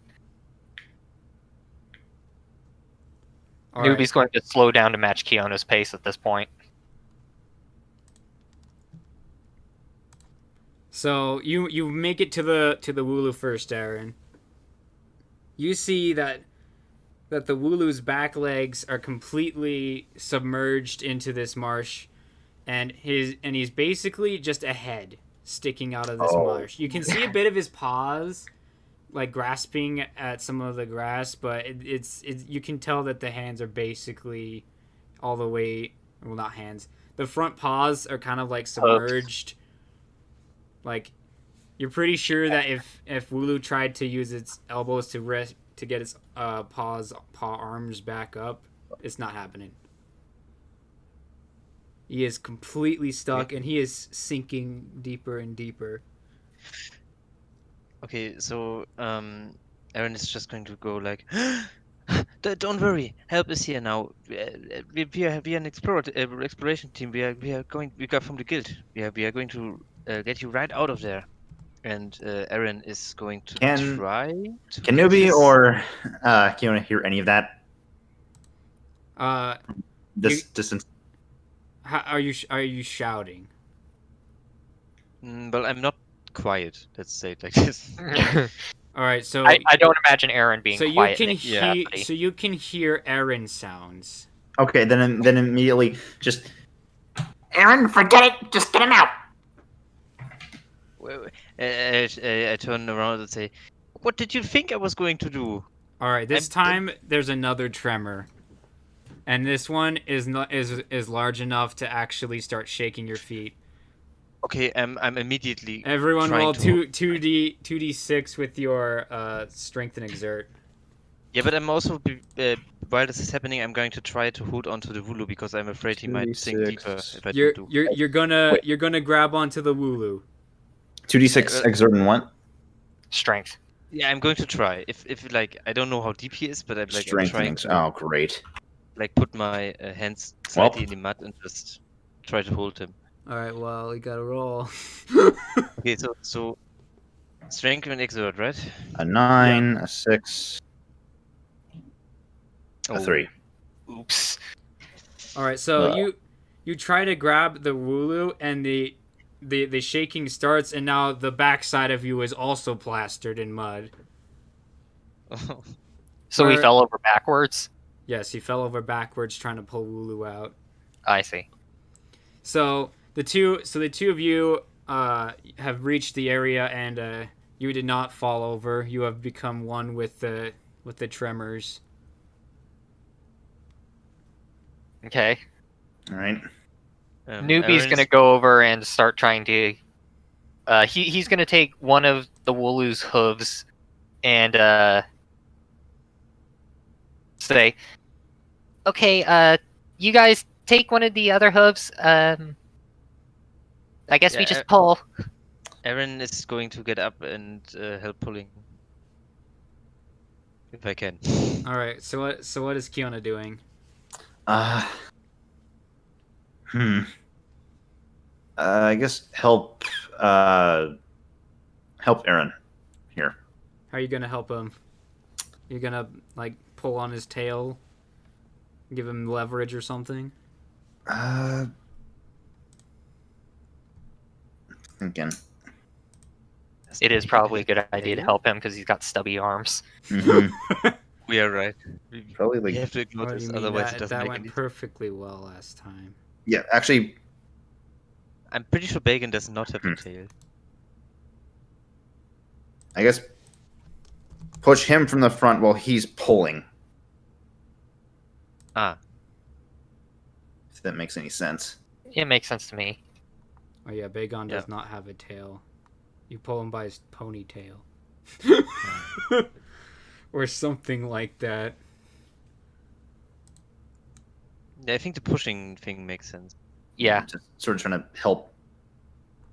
All Nubi's right. going to slow down to match Kiona's pace at this point. So you make it to the Wooloo first, Arran. You see that the Wooloo's back legs are completely submerged into this marsh, and he's basically just a head sticking out of this marsh. You can see a bit of his paws, like grasping at some of the grass, but it's you can tell that the hands are basically all the way. Well, not hands. The front paws are kind of like submerged. Like, you're pretty sure that if Wooloo tried to use its elbows to get its paw arms back up, it's not happening. He is completely stuck, and he is sinking deeper and deeper. Okay, so Aaron is just going to go like, "Don't worry, help is here now. We are an exploration team. We got from the guild. We are going to get you right out of there." And Aaron is going to try. Can Nubi or Kiona hear any of that? This distance. Are you shouting? Well, I'm not quiet. Let's say it like this. All right, so I don't imagine Aaron being so quiet. you can hear Arran sounds. Okay, then immediately just Arran, forget it. Just get him out. I turn around and say, "What did you think I was going to do?" All right, this I'm- time there's another tremor, and this one is not is large enough to actually start shaking your feet. Okay, I'm immediately Everyone trying roll to. 2d6 with your strength and exert. Yeah, but I'm also while this is happening, I'm going to try to hold on to the Vulu because I'm afraid he might sink 2d6. deeper if I You're don't do. you're you're gonna you're gonna grab onto the Wooloo. 2d6 exert and what? Strength. Yeah, I'm going to try. If like I don't know how deep he is, but I'm Strength and trying to oh, great. like put my hands slightly in the mud and just try to hold him. All right, well, you gotta roll. Okay, so strength and exert, right? A 9, a 6, a Oh. 3. Oops. All right, so Well. you try to grab the Wooloo, and the shaking starts, and now the backside of you is also plastered in mud. So we Where- fell over backwards. Yes, he fell over backwards trying to pull Wooloo out. I see. So the two of you have reached the area, and you did not fall over. You have become one with the tremors. Okay. All right. Nubi's Arran gonna is- go over and start trying to. He's gonna take one of the Wooloo's hooves and say, "Okay, you guys take one of the other hooves. I guess we Yeah, just pull." Arran is going to get up and help pulling. If I can. All right. So what is Kiona doing? Hmm. I guess help Arran here. How are you gonna help him? You're gonna like pull on his tail, give him leverage or something? Thinking. It is probably a good idea to help him because he's got stubby arms. hmm We are right. Probably We like have to ignore What do this, you mean? otherwise it That doesn't make went any. perfectly well last time. yeah. Actually, I'm pretty sure Bacon does not have a tail. I guess push him from the front while he's pulling. Ah, If that makes any sense. It makes sense to me. Oh yeah, Bagon does Yeah. not have a tail. You pull him by his ponytail. Or something like that. yeah, I think the pushing thing makes sense. Yeah. Just sort of trying to help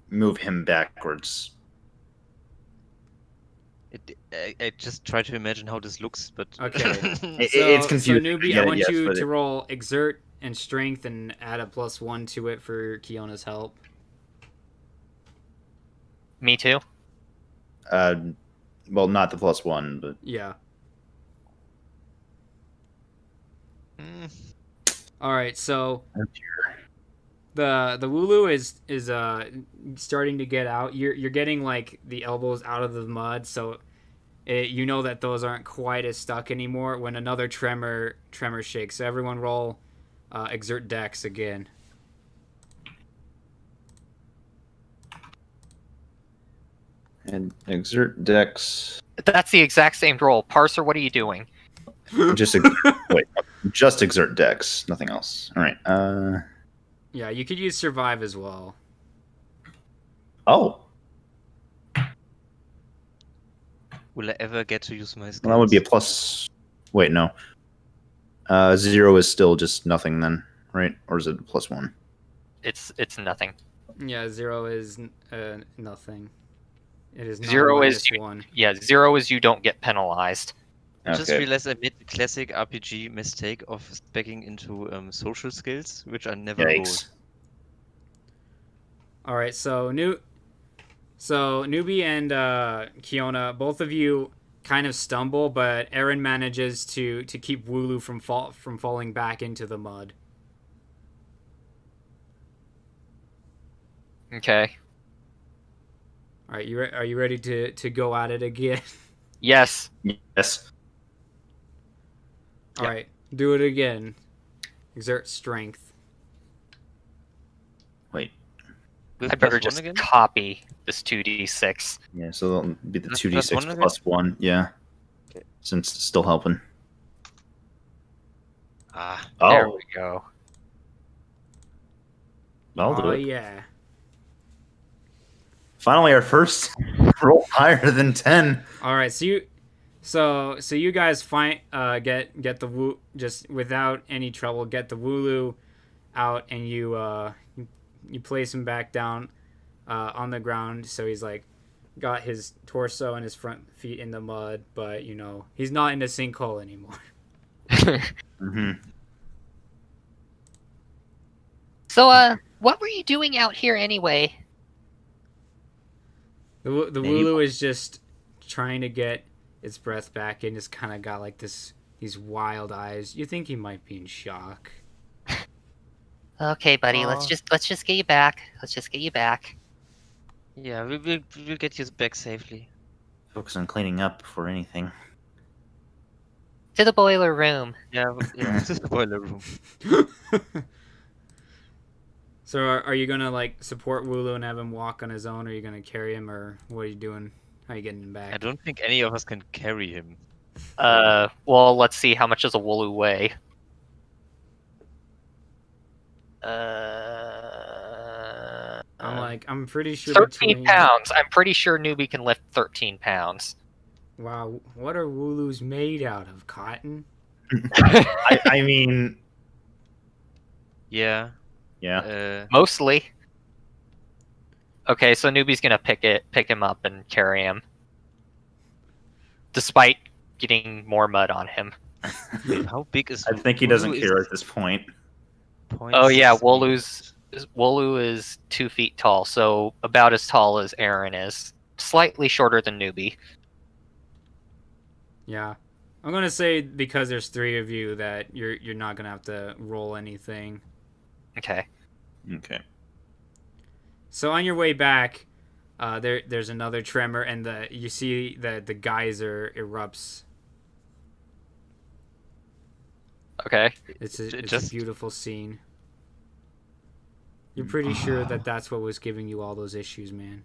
move him backwards. I just try to imagine how this looks, but Okay. It's confusing. So Nubi, get I it, want yes, you but to it- roll exert and strength and add a +1 to it for Kiona's help. Me too. Well, not the +1, but Yeah. Mm, All right. So the Wooloo is starting to get out. You're getting like the elbows out of the mud, so you know that those aren't quite as stuck anymore. When another tremor shakes, so everyone roll exert dex again. and exert dex. That's the exact same roll. Parser, what are you doing? Just wait, just exert dex, nothing else. All right. Yeah, you could use survive as well. Oh, will I ever get to use my skills? well, that would be a plus. Wait, no. 0 is still just nothing then, right? Or is it a +1? It's nothing. Yeah, 0 is nothing. It is not 0 is -1. Yeah, 0 is you don't get penalized. I just Okay. realized I made the classic RPG mistake of speccing into social skills, which I never rolled. Yikes. All right, so Nubi and Kiona, both of you kind of stumble, but Arran manages to keep Wooloo from falling back into the mud. Okay. All right, are you ready to go at it again? Yes. Yes. All right, do it again. Exert strength. I better +1 just again? copy this 2d6. Yeah, so that'll be the That's 2d6 +1 again? plus 1. Yeah. Okay. Since it's still helping. Ah, There Oh, we go. I'll do Oh it. yeah. Finally, our first roll higher than 10. All right, so you guys find get the woo just without any trouble get the Wooloo out, and you place him back down on the ground, so he's like got his torso and his front feet in the mud, but he's not in a sinkhole anymore. Mm-hmm. So, what were you doing out here anyway? The Maybe- Wooloo is just trying to get its breath back, and it's kind of got like these wild eyes. You think he might be in shock. Okay, buddy, Aw. let's just get you back. Let's just get you back. yeah, we'll get you back safely. Focus on cleaning up before anything. To the boiler room. Yeah, yeah, to the boiler room. So are you gonna like support Wooloo and have him walk on his own, or are you gonna carry him, or what are you doing? How are you getting him back? I don't think any of us can carry him. Well, let's see, how much does a Wooloo weigh? I'm pretty sure 13 between... pounds. I'm pretty sure Nubi can lift 13 pounds. Wow, what are Wooloos made out of? Cotton? I mean, Yeah. yeah. Mostly. Okay, so Nubi's gonna pick him up and carry him. Despite getting more mud on him. Wait, how big is? I think he doesn't care at this point. Oh yeah, 0.6 Wooloo is 2 feet tall, so about as tall as Arran is. Slightly shorter than Nubi. Yeah. I'm gonna say because there's 3 of you that you're not gonna have to roll anything. Okay. Okay. So on your way back, there's another tremor, and you see that the geyser erupts. Okay. It's a Just- beautiful scene. You're pretty sure that that's what was giving you all those issues, man.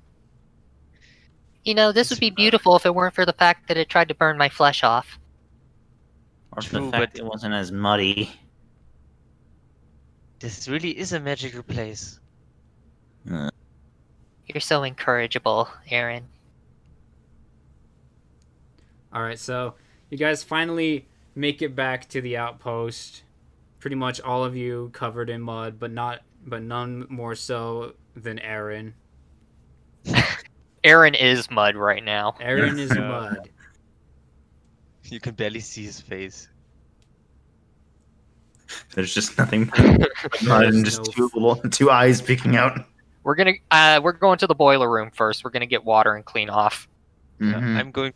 You know, this would be beautiful if it weren't for the fact that it tried to burn my flesh off. Or True, the fact but- it wasn't as muddy. This really is a magical place. You're so incorrigible, Arran. All right, so you guys finally make it back to the outpost. Pretty much all of you covered in mud, but none more so than Arran. Arran is mud right now. Arran is Yeah. mud. You can barely see his face. There's just nothing but mud and just two eyes peeking out. We're going to the boiler room first. We're gonna get water and clean off. Yeah, Mhm. I'm going.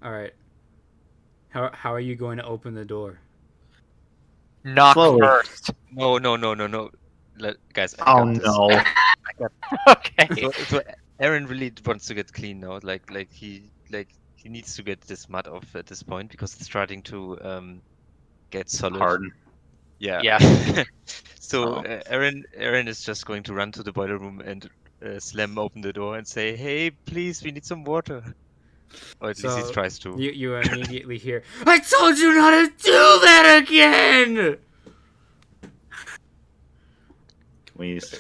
All right. How are you going to open the door? Knock Slowly. first. No. Guys. I Oh got this. no. Okay. So Aaron really wants to get clean now. Like he needs to get this mud off at this point because it's starting to get solid. Harden. Yeah. Yeah. So Oh. Aaron is just going to run to the boiler room and slam open the door and say, "Hey, please, we need some water." Or at least So, he tries to. You immediately hear, I told you not to do that again! Please.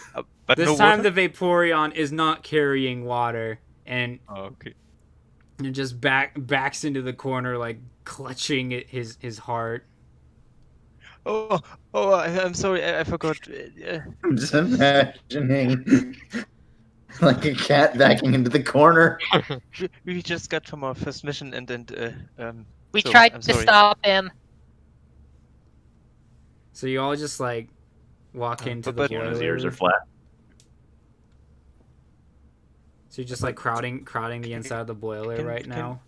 But This no time water? the Vaporeon is not carrying water, and Oh, okay. it just backs into the corner, like clutching his heart. Oh, I'm sorry. I forgot. I'm just imagining like a cat backing into the corner. We just got from our first mission, and We so, tried I'm to sorry. stop him. So you all just like walk into the but- boiler. His ears are flat. So you're just like crowding the inside of the boiler Can- right can- now.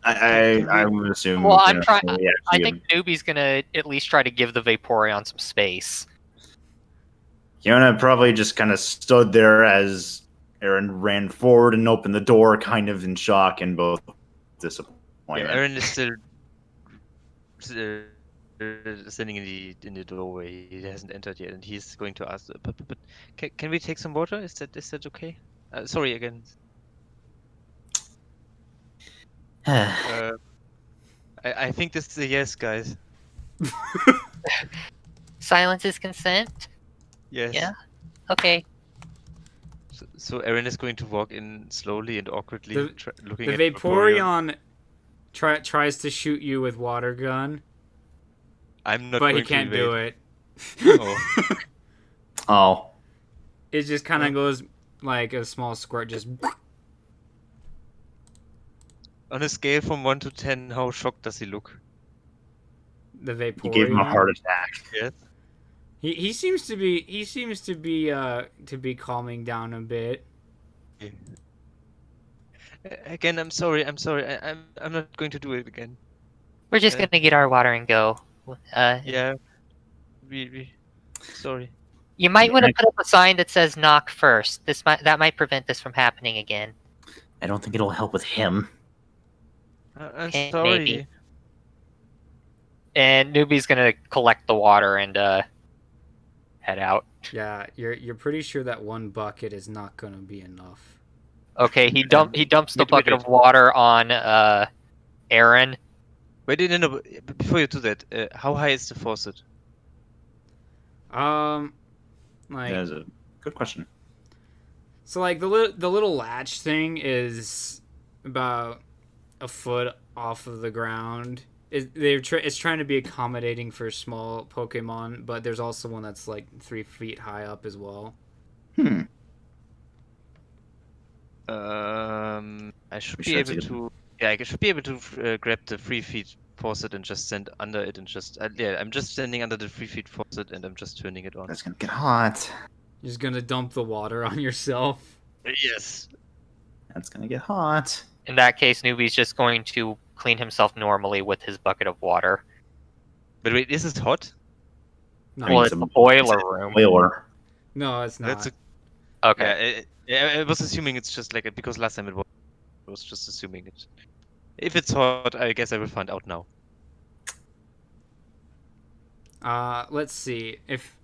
I would assume. Well, I'm trying. we I actually think Nubi's gonna at least try to give the Vaporeon some space. Kiona probably just kind of stood there as Aaron ran forward and opened the door, kind of in shock and both Yeah, disappointment. Aaron is still standing in the doorway. He hasn't entered yet, and he's going to ask. But can we take some water? Is that okay? Sorry again. I think this is a yes, guys. Silence is consent? Yes. Yeah. Okay. So Arran is going to walk in slowly and awkwardly, looking The at Vaporeon tries to shoot you with water gun, I'm not but going he can't to do evade. it. Oh. Oh, It just kind of goes like a small squirt, just. On a scale from 1 to 10, how shocked does he look? The Vaporeon. you gave him a heart attack. Yes. He seems to be calming down a bit. Again, I'm sorry. I'm not going to do it again. We're just gonna get our water and go. Yeah. Sorry. You might want to put up a sign that says "knock" first. That might prevent this from happening again. I don't think it'll help with him. I'm Okay, sorry. maybe. And Nubi's gonna collect the water and head out. Yeah, you're pretty sure that one bucket is not gonna be enough. Okay, he dumps the Wait, bucket wait. of water on Arran. Wait, no. Before you do that, how high is the faucet? Like That is a good question. so, like the little latch thing is about a foot off of the ground. It's trying to be accommodating for small Pokemon, but there's also one that's like 3 feet high up as well. I should We be should able take it. to. Yeah, I should be able to grab the 3 feet faucet and just stand under it and just. Yeah, I'm just standing under the 3 feet faucet and I'm just turning it on. That's gonna get hot. You're just gonna dump the water on yourself. Yes. That's gonna get hot. In that case, Nubi's just going to clean himself normally with his bucket of water. But wait, is it hot? No, Well, it's it's a- a boiler room. Boiler. no, it's not. That's a. Okay. Yeah, I was assuming it's just like because last time it was. I was just assuming it. If it's hot, I guess I will find out now. Let's see if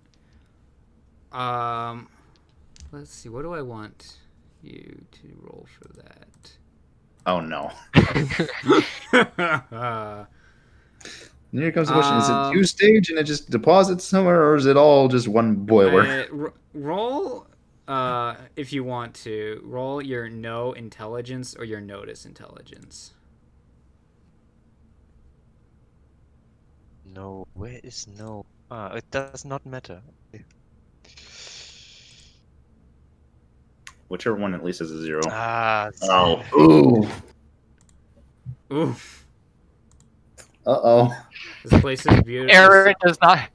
let's see, what do I want you to roll for that? Oh no. Here comes the question: is it 2-stage and it just deposits somewhere, or is it all just one boiler? Roll, if you want to roll your no intelligence or your notice intelligence. No, where is no? It does not matter. Whichever one at least is a 0. Oh. Ooh. Oof, Uh-oh. this place is beautiful.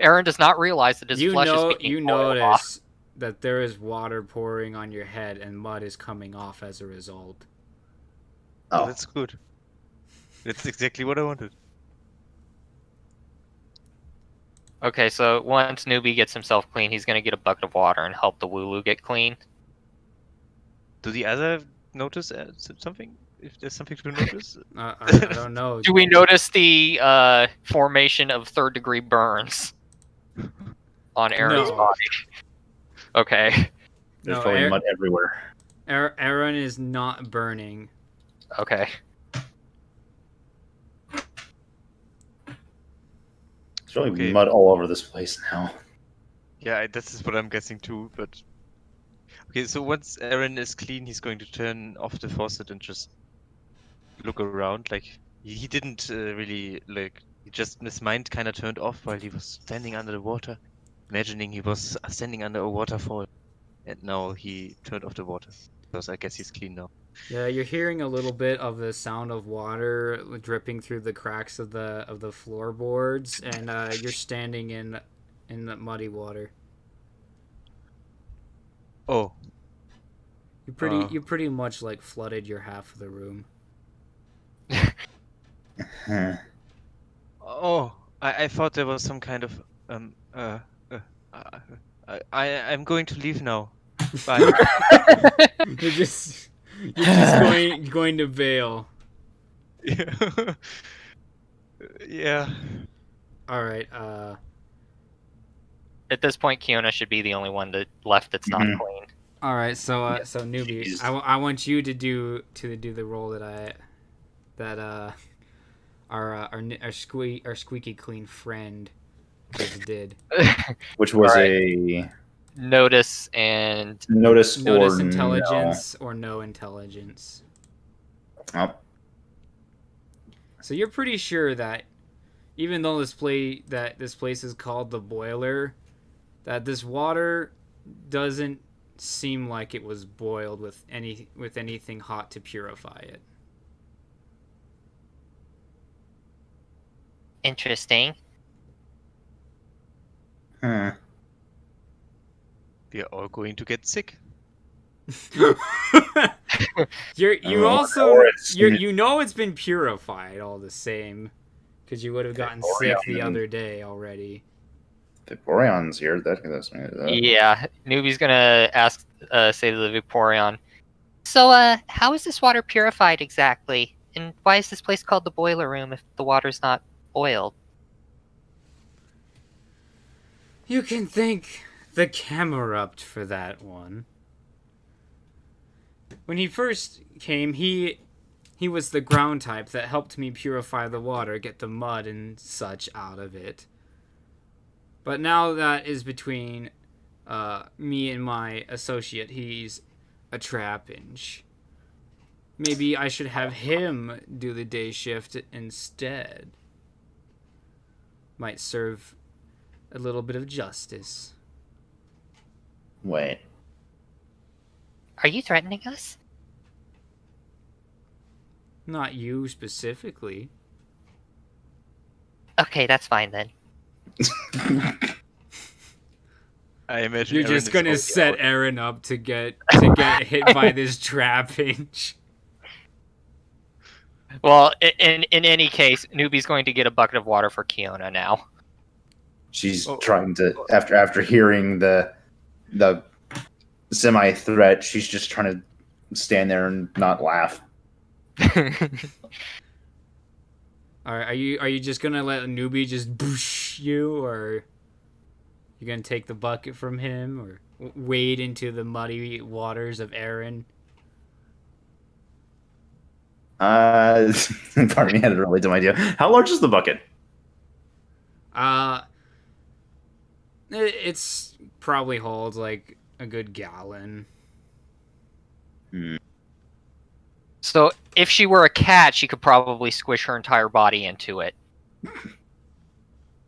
Aaron does not realize that his flesh is being You boiled off. notice that there is water pouring on your head and mud is coming off as a result. Oh. That's good. That's exactly what I wanted. Okay, so once Nubi gets himself clean, he's gonna get a bucket of water and help the Wooloo get clean. Do the other notice something? If there's something to notice? I don't know. Do we notice the formation of third-degree burns on Aaron's No. body? Okay. There's No, probably mud everywhere. Arran is not burning. Okay. There's probably Okay. mud all over this place now. Yeah, this is what I'm guessing too, but... Okay, so once Arran is clean, he's going to turn off the faucet and just look around. Like, he didn't really, like, his mind kind of turned off while he was standing under the water, imagining he was standing under a waterfall. And now he turned off the water, because I guess he's clean now. Yeah, you're hearing a little bit of the sound of water dripping through the cracks of the floorboards, and you're standing in the muddy water. Oh. You pretty much like flooded your half of the room. Huh. Oh, I thought there was some kind of I'm going to leave now. Bye. You're just going to bail. Yeah. All right. At this point, Kiona should be the only one left that's not Mhm. clean. All right. So Nubi, Jeez. I want you to do the role our squeaky clean friend just did. Which was Alright. a Notice and notice Notice or intelligence or no intelligence. no. Oh, So you're pretty sure that even though this place is called the boiler, that this water doesn't seem like it was boiled with anything hot to purify it. interesting. huh. We are all going to get sick. You Or also it's- you know it's been purified all the same, because you would have gotten sick the Vaporeon. other day already. Vaporeon's here. That's Yeah, Nubi's gonna say to the Vaporeon. So, how is this water purified exactly? And why is this place called the boiler room if the water's not boiled? You can thank the Camerupt for that one. When he first came, he was the ground type that helped me purify the water, get the mud and such out of it. But now that is between me and my associate. He's a trapinch. Maybe I should have him do the day shift instead. Might serve a little bit of justice. Wait. Are you threatening us? Not you specifically. Okay, that's fine then. I imagine You're Arran just is gonna already set out. Arran up to get hit by this trapinch. Well, in any case, Nubi's going to get a bucket of water for Kiona now. She's Oh. trying to after hearing the semi threat. She's just trying to stand there and not laugh. Are you just gonna let Nubi just boosh you, or you gonna take the bucket from him, or wade into the muddy waters of Arran? Part of me had a really dumb idea. How large is the bucket? It's probably holds like a good gallon. So, if she were a cat, she could probably squish her entire body into it.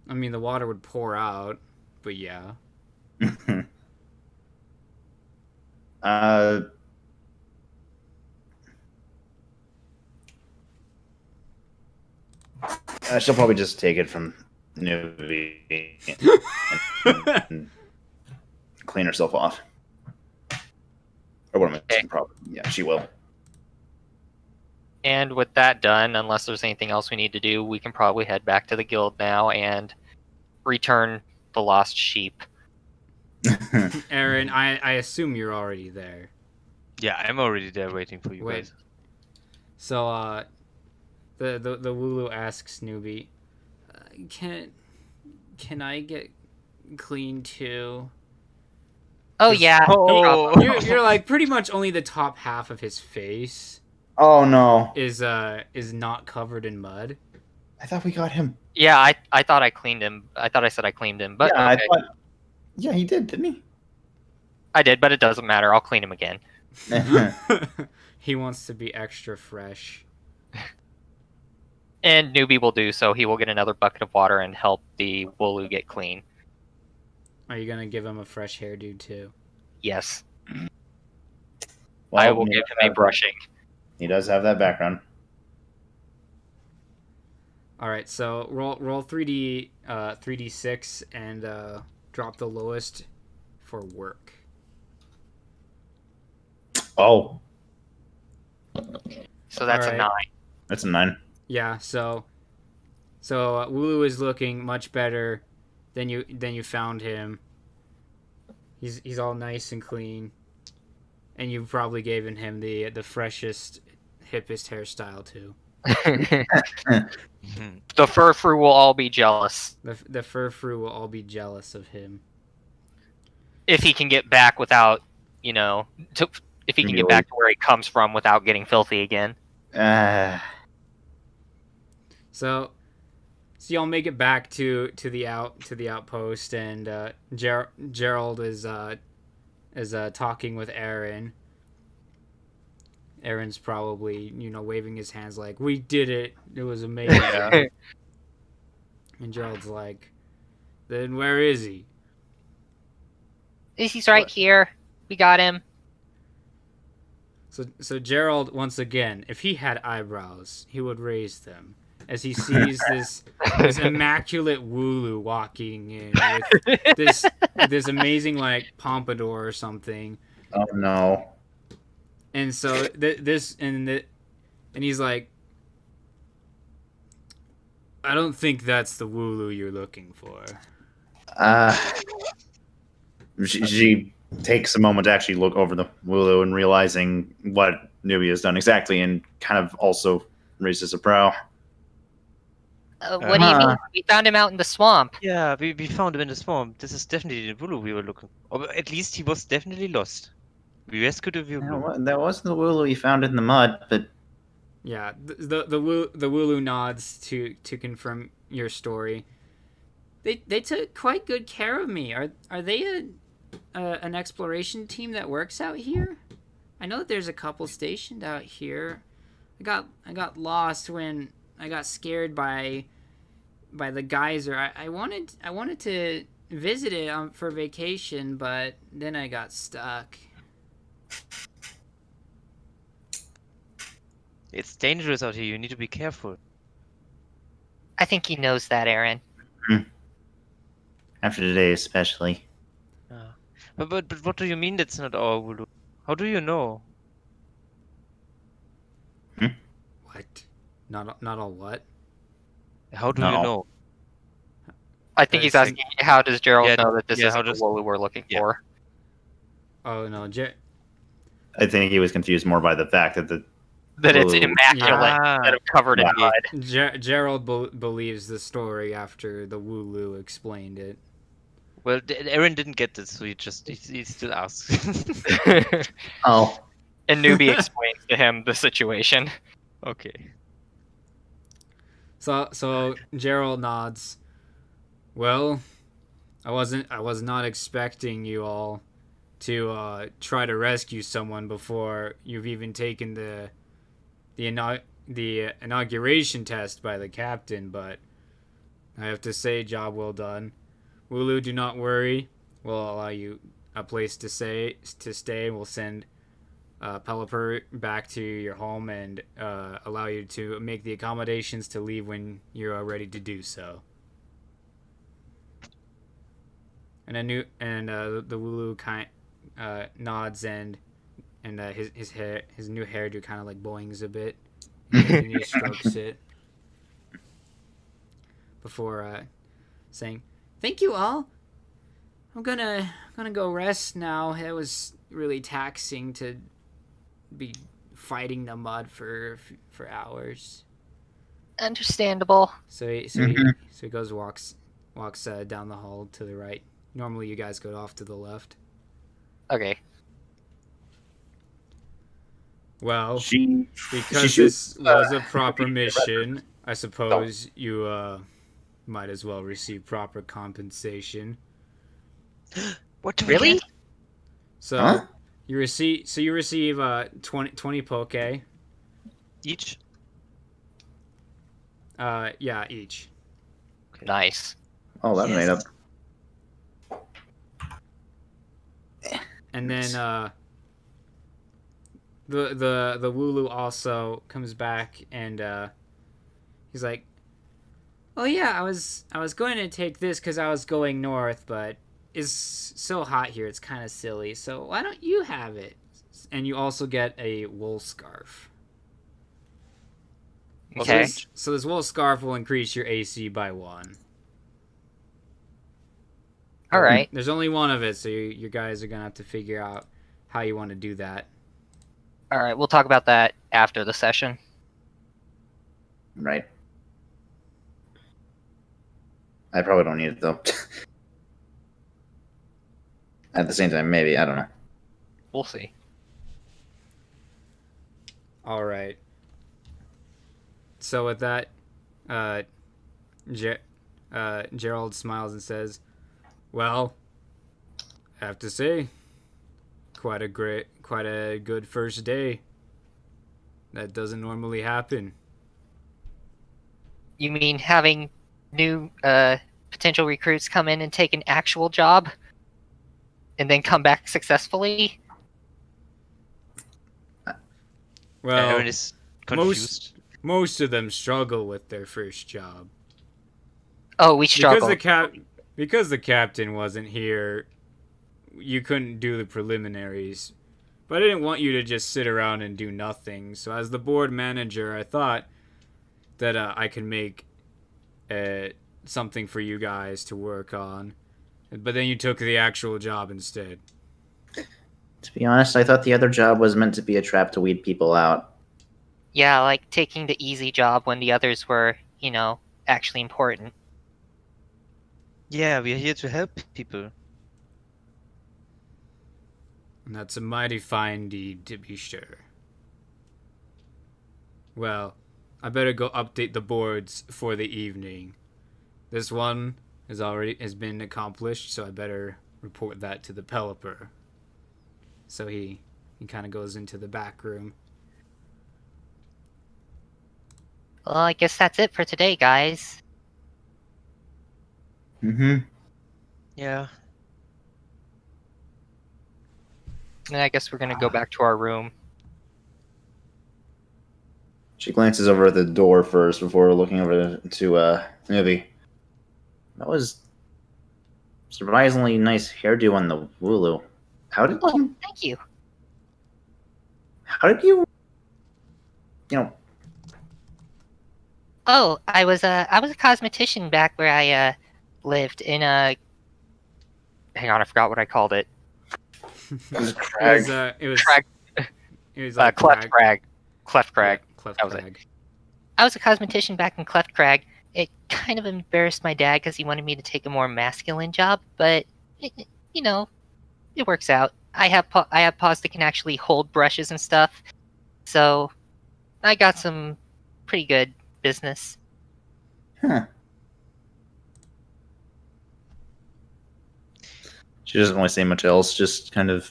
I mean, the water would pour out, but yeah. She'll probably just take it from Nubi and clean herself off. Or what am I saying? Probably. Yeah, she will. And with that done, unless there's anything else we need to do, we can probably head back to the guild now and return the lost sheep. Arran, I assume you're already there. Yeah, I'm already there waiting for you Wait. guys. So, the Wooloo asks Nubi, can I get clean too? Oh yeah. Oh. You're like pretty much only the top half of his face Oh no! is not covered in mud. I thought we got him. Yeah, I thought I cleaned him. I thought I said I cleaned him, but yeah, okay. I thought. Yeah, he did, didn't he? I did, but it doesn't matter. I'll clean him again. He wants to be extra fresh. And Nubi will do so. He will get another bucket of water and help the Wooloo get clean. Are you gonna give him a fresh hairdo too? Yes. Well, I will he give does him a have- brushing. He does have that background. All right, so roll 3d6 and drop the lowest for work. So Oh, that's a Alright. 9. that's a 9. Yeah, so Wooloo is looking much better than you found him. He's all nice and clean, and you probably gave him the freshest, hippest hairstyle too. The fur-fru will all be jealous The fur-fru will all be jealous of him. if he can get back without, if he can get back to where he comes from without getting filthy again. So y'all make it back to the outpost, and Gerald is talking with Arran. Aaron's probably waving his hands like, "We did it! It was amazing." And Gerald's like, "Then where is he?" He's right here. We got him. So Gerald, once again, if he had eyebrows, he would raise them as he sees this immaculate Wooloo walking in with this amazing like pompadour or something. Oh no! And so and he's like, "I don't think that's the Wooloo you're looking for." She takes a moment to actually look over the Wooloo and realizing what Nubi has done exactly, and kind of also raises a brow. What do you mean? We found him out in the swamp. Yeah, we found him in the swamp. This is definitely the Wooloo we were looking for. Or at least he was definitely lost. We rescued the Wooloo. That wasn't the Wooloo you found in the mud, but Yeah, the Wooloo nods to confirm your story. They took quite good care of me. Are they an exploration team that works out here? I know that there's a couple stationed out here. I got lost when I got scared by the geyser. I wanted to visit it for vacation, but then I got stuck. It's dangerous out here. You need to be careful. I think he knows that, Arran. after today especially. But what do you mean that's not our Wooloo? How do you know? What? Not all what? How do Not you all. know? I think he's asking, how does Gerald Yeah, know that this yeah, is how the does- Wooloo we're looking yeah. for? Oh no, I think he was confused more by the fact that That it's Wooloo- immaculate, Ah. that it's covered in Yeah. mud. Gerald believes the story after the Wooloo explained it. Well, Aaron didn't get this, so he still asks. oh, And Nubi explains to him the situation. Okay. So Gerald nods. Well, I was not expecting you all to try to rescue someone before you've even taken the inauguration test by the captain, but I have to say, job well done. Wooloo, do not worry. We'll allow you a place to stay. We'll send Pelipper back to your home and allow you to make the accommodations to leave when you're ready to do so. And the Wooloo nods and his new hairdo kind of like boings a bit, and he strokes it before saying, "Thank you all. I'm gonna go rest now. It was really taxing to be fighting the mud for hours." Understandable. So he goes walks down the hall to the right. Normally you guys go off to the left. Okay. Well, she because should- this was a proper mission, I suppose you might as well receive proper compensation. What do we Really? get? So Huh? you receive 20 poke. Each? Yeah, each. Nice. Oh, that made up. And then the Wooloo also comes back and he's like, "Oh yeah, I was going to take this because I was going north, but it's so hot here, it's kind of silly. So why don't you have it?" And you also get a wool scarf. Okay. So this wool scarf will increase your AC by 1. All right. There's only one of it, so you guys are gonna have to figure out how you want to do that. All right. We'll talk about that after the session. Right. I probably don't need it though. At the same time, maybe, I don't know. We'll see. All right. So with that, Gerald smiles and says, "Well, I have to say, quite a good first day. That doesn't normally happen." You mean having new potential recruits come in and take an actual job and then come back successfully? Well, Aaron is confused. most of them struggle with their first job. Oh, we struggle. Because the captain wasn't here, you couldn't do the preliminaries. But I didn't want you to just sit around and do nothing. So as the board manager, I thought that I could make something for you guys to work on. But then you took the actual job instead. To be honest, I thought the other job was meant to be a trap to weed people out. Yeah, like taking the easy job when the others were, actually important. Yeah, we are here to help people. And that's a mighty fine deed, to be sure. Well, I better go update the boards for the evening. This one has been accomplished, so I better report that to the Pelipper. So he kind of goes into the back room. Well, I guess that's it for today, guys. Mm-hmm. Yeah. And I guess we're gonna go back to our room. She glances over at the door first before looking over to Nubi. That was surprisingly nice hairdo on the Wooloo. How did Oh, you? thank you. How did you? You know. Oh, I was a cosmetician back where I lived in a. Hang on, I forgot what I called it. It was Crag. It was Crag. It was like Cleft Crag. Cleft Crag. Yeah, Cleft That was it. Crag. I was a cosmetician back in Cleft Crag. It kind of embarrassed my dad because he wanted me to take a more masculine job, but it works out. I have paws that can actually hold brushes and stuff, so I got some pretty good business. Huh. She doesn't really say much else. Just kind of.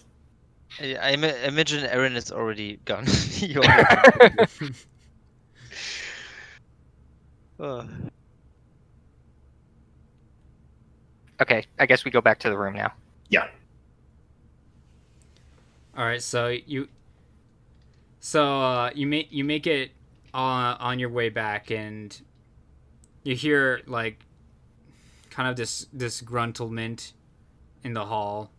I imagine Aaron is already gone. Oh. Okay, I guess we go back to the room now. Yeah. All right, so you make it on your way back, and you hear like kind of this disgruntlement in the hall,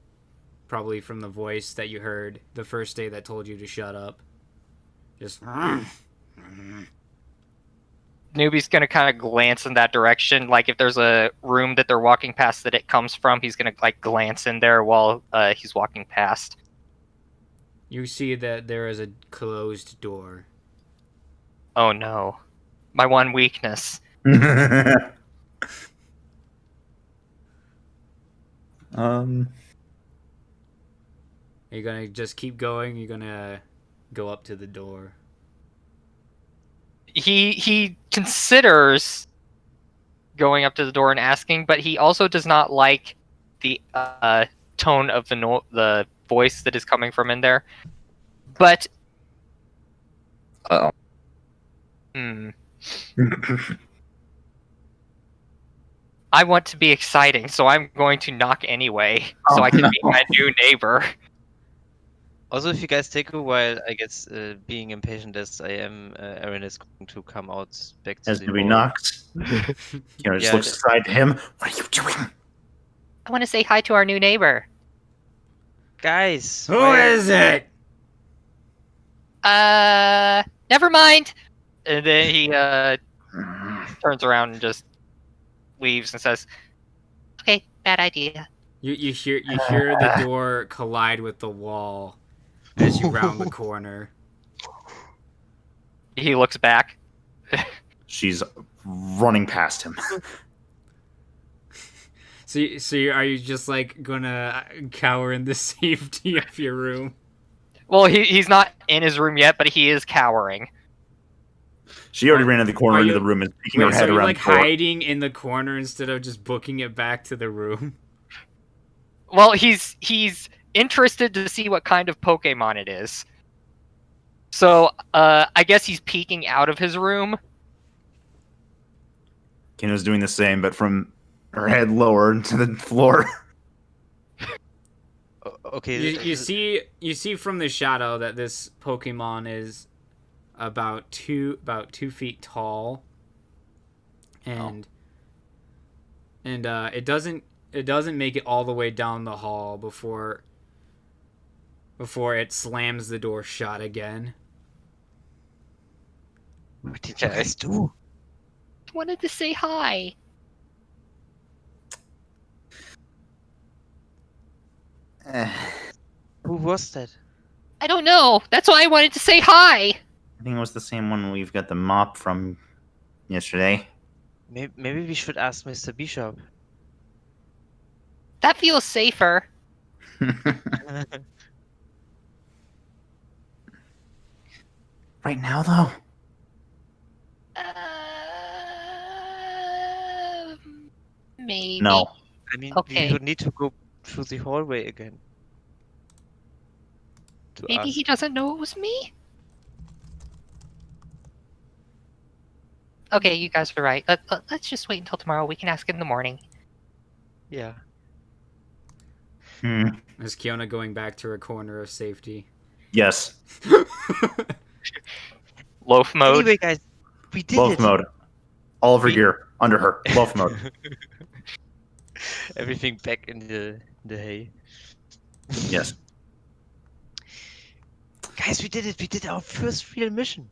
probably from the voice that you heard the first day that told you to shut up. Just. Nubi's gonna kind of glance in that direction, like if there's a room that they're walking past that it comes from, he's gonna like glance in there while he's walking past. You see that there is a closed door. Oh no, my one weakness. Are you gonna just keep going? You're gonna go up to the door. He considers going up to the door and asking, but he also does not like the tone of the voice that is coming from in there. But Uh-oh. I want to be exciting, so I'm going to knock anyway, so I can be my new neighbor. Also, if you guys take a while, I guess being impatient as I am, Aaron is going to come out back to As the Nubi door. knocks. Just Yeah, looks aside to him. What are you doing? I want to say hi to our new neighbor. Guys! Who is it? Never mind. And then he turns around and just leaves and says, "Okay, bad idea." You hear the door collide with the wall as you round the corner. He looks back. she's running past him. So are you just like gonna cower in the safety of your room? Well, he's not in his room yet, but he is cowering. She already ran in the corner Are into you- the room and peeking her Wait, so head you're around like the door. hiding in the corner instead of just booking it back to the room? Well, he's interested to see what kind of Pokemon it is. So, I guess he's peeking out of his room. Kino's doing the same, but from her head lower to the floor. Okay. You see from the shadow that this Pokemon is about 2 feet tall, and it doesn't make it all the way down the hall before it slams the door shut again. What did you guys do? Wanted to say hi. Who was that? I don't know. That's why I wanted to say hi. I think it was the same one we've got the mop from yesterday. Maybe we should ask Mr. Bishop. That feels safer. Right now, though? Maybe. No. I mean, Okay. we would need to go through the hallway again. To Maybe ask. he doesn't know it was me. Okay, you guys are right. Let's just wait until tomorrow. We can ask in the morning. Yeah. Is Kiona going back to her corner of safety? Yes. Loaf mode. Anyway, guys, we did Loaf it. mode. All of her We- gear under her. Loaf mode. Everything back in the hay. Yes. Guys, we did it. We did our first real mission.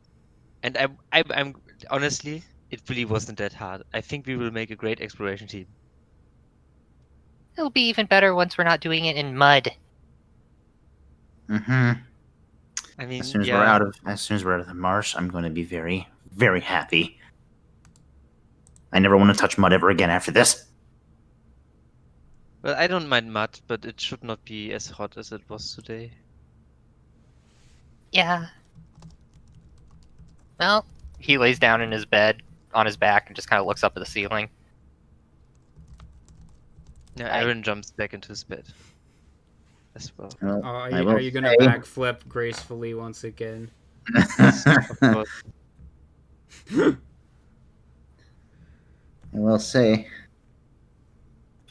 And I'm honestly, it really wasn't that hard. I think we will make a great exploration team. It'll be even better once we're not doing it in mud. Mm-hmm. I mean, As soon as yeah, we're out of the marsh, I'm going to be very, very happy. I never want to touch mud ever again after this. well, I don't mind mud, but it should not be as hot as it was today. Yeah. Well, he lays down in his bed on his back and just kind of looks up at the ceiling. Yeah, I- Aaron jumps back into his bed as well. Well, Oh, I will are you gonna say- backflip gracefully once again? Of course. I will say,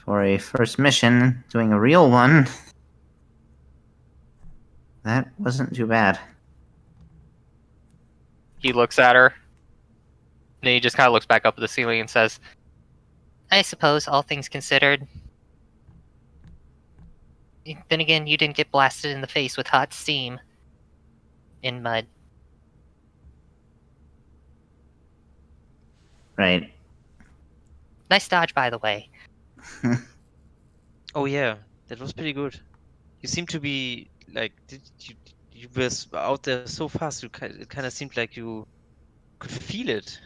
for a first mission, doing a real one, that wasn't too bad. He looks at her. Then he just kind of looks back up at the ceiling and says, I suppose, all things considered. Then again, you didn't get blasted in the face with hot steam. In mud. Right. Nice dodge, by the way. Oh yeah, that was pretty good. You seem to be like you were out there so fast. It kind of seemed like you could feel it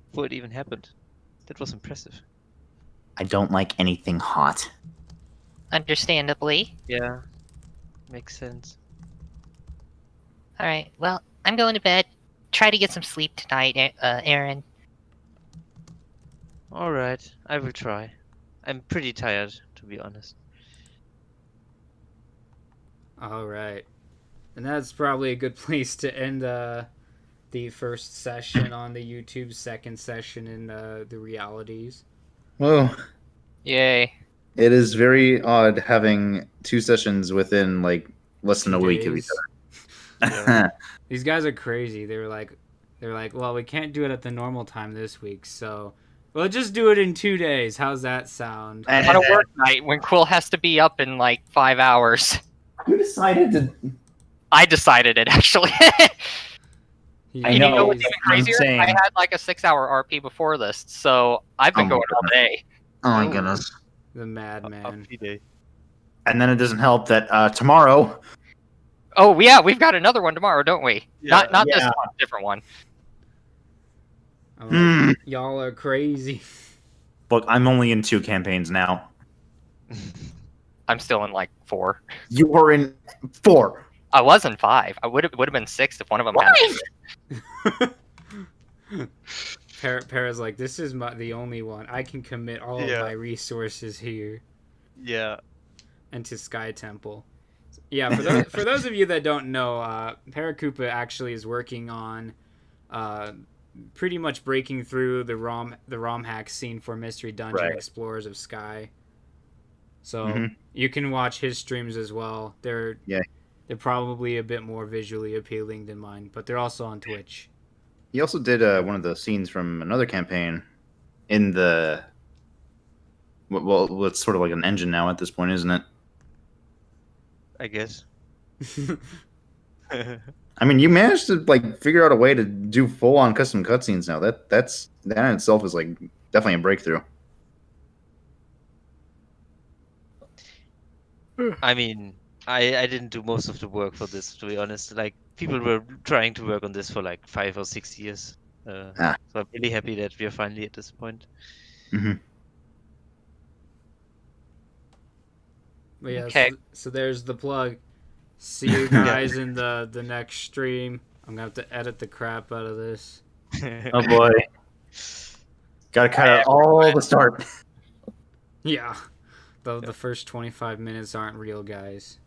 before it even happened. That was impressive. I don't like anything hot. Understandably. Yeah, makes sense. Alright, well, I'm going to bed. Try to get some sleep tonight, Aaron. All right, I will try. I'm pretty tired, to be honest. All right, and that's probably a good place to end the first session on the YouTube, second session in the realities. Well, Yay. it is very odd having two sessions within like less than a week of each Days. other. These guys are crazy. They're like, well, we can't do it at the normal time this week, so we'll just do it in 2 days. How's that sound? On a work night when Quill has to be up in like 5 hours. Who decided to? I decided it, actually. I You know, know what's it's even crazier? insane. I had like a 6-hour RP before this, so I've been Oh my going all day. Oh my goodness! The madman. And then it doesn't help that tomorrow. Oh yeah, we've got another one tomorrow, don't we? Yeah. Not this Yeah. one, different one. I'm Hmm. like, y'all are crazy. Look, I'm only in 2 campaigns now. I'm still in like 4. You were in 4. I was in 5. I would have been 6 if one of them hadn't. Para's like, this is the only one. I can commit all of Yeah. my resources here Yeah. and to Sky Temple. Yeah, for those of you that don't know, Paracupa actually is working on pretty much breaking through the ROM hack scene for Mystery Dungeon Right. Explorers of Sky. So Mhm. you can watch his streams as well. They're probably a bit more visually appealing than mine, but they're also on Twitch. He also did one of the scenes from another campaign in the. Well, it's sort of like an engine now at this point, isn't it? I guess. I mean, you managed to like figure out a way to do full-on custom cutscenes now. That in itself is like definitely a breakthrough. I mean, I didn't do most of the work for this, to be honest. Like, people were trying to work on this for like 5 or 6 years. So I'm really happy that we are finally at this point. Hmm. But yeah, Okay. so there's the plug. See you guys in the next stream. I'm gonna have to edit the crap out of this. Oh boy, gotta cut out all the start. Yeah, the first 25 minutes aren't real, guys.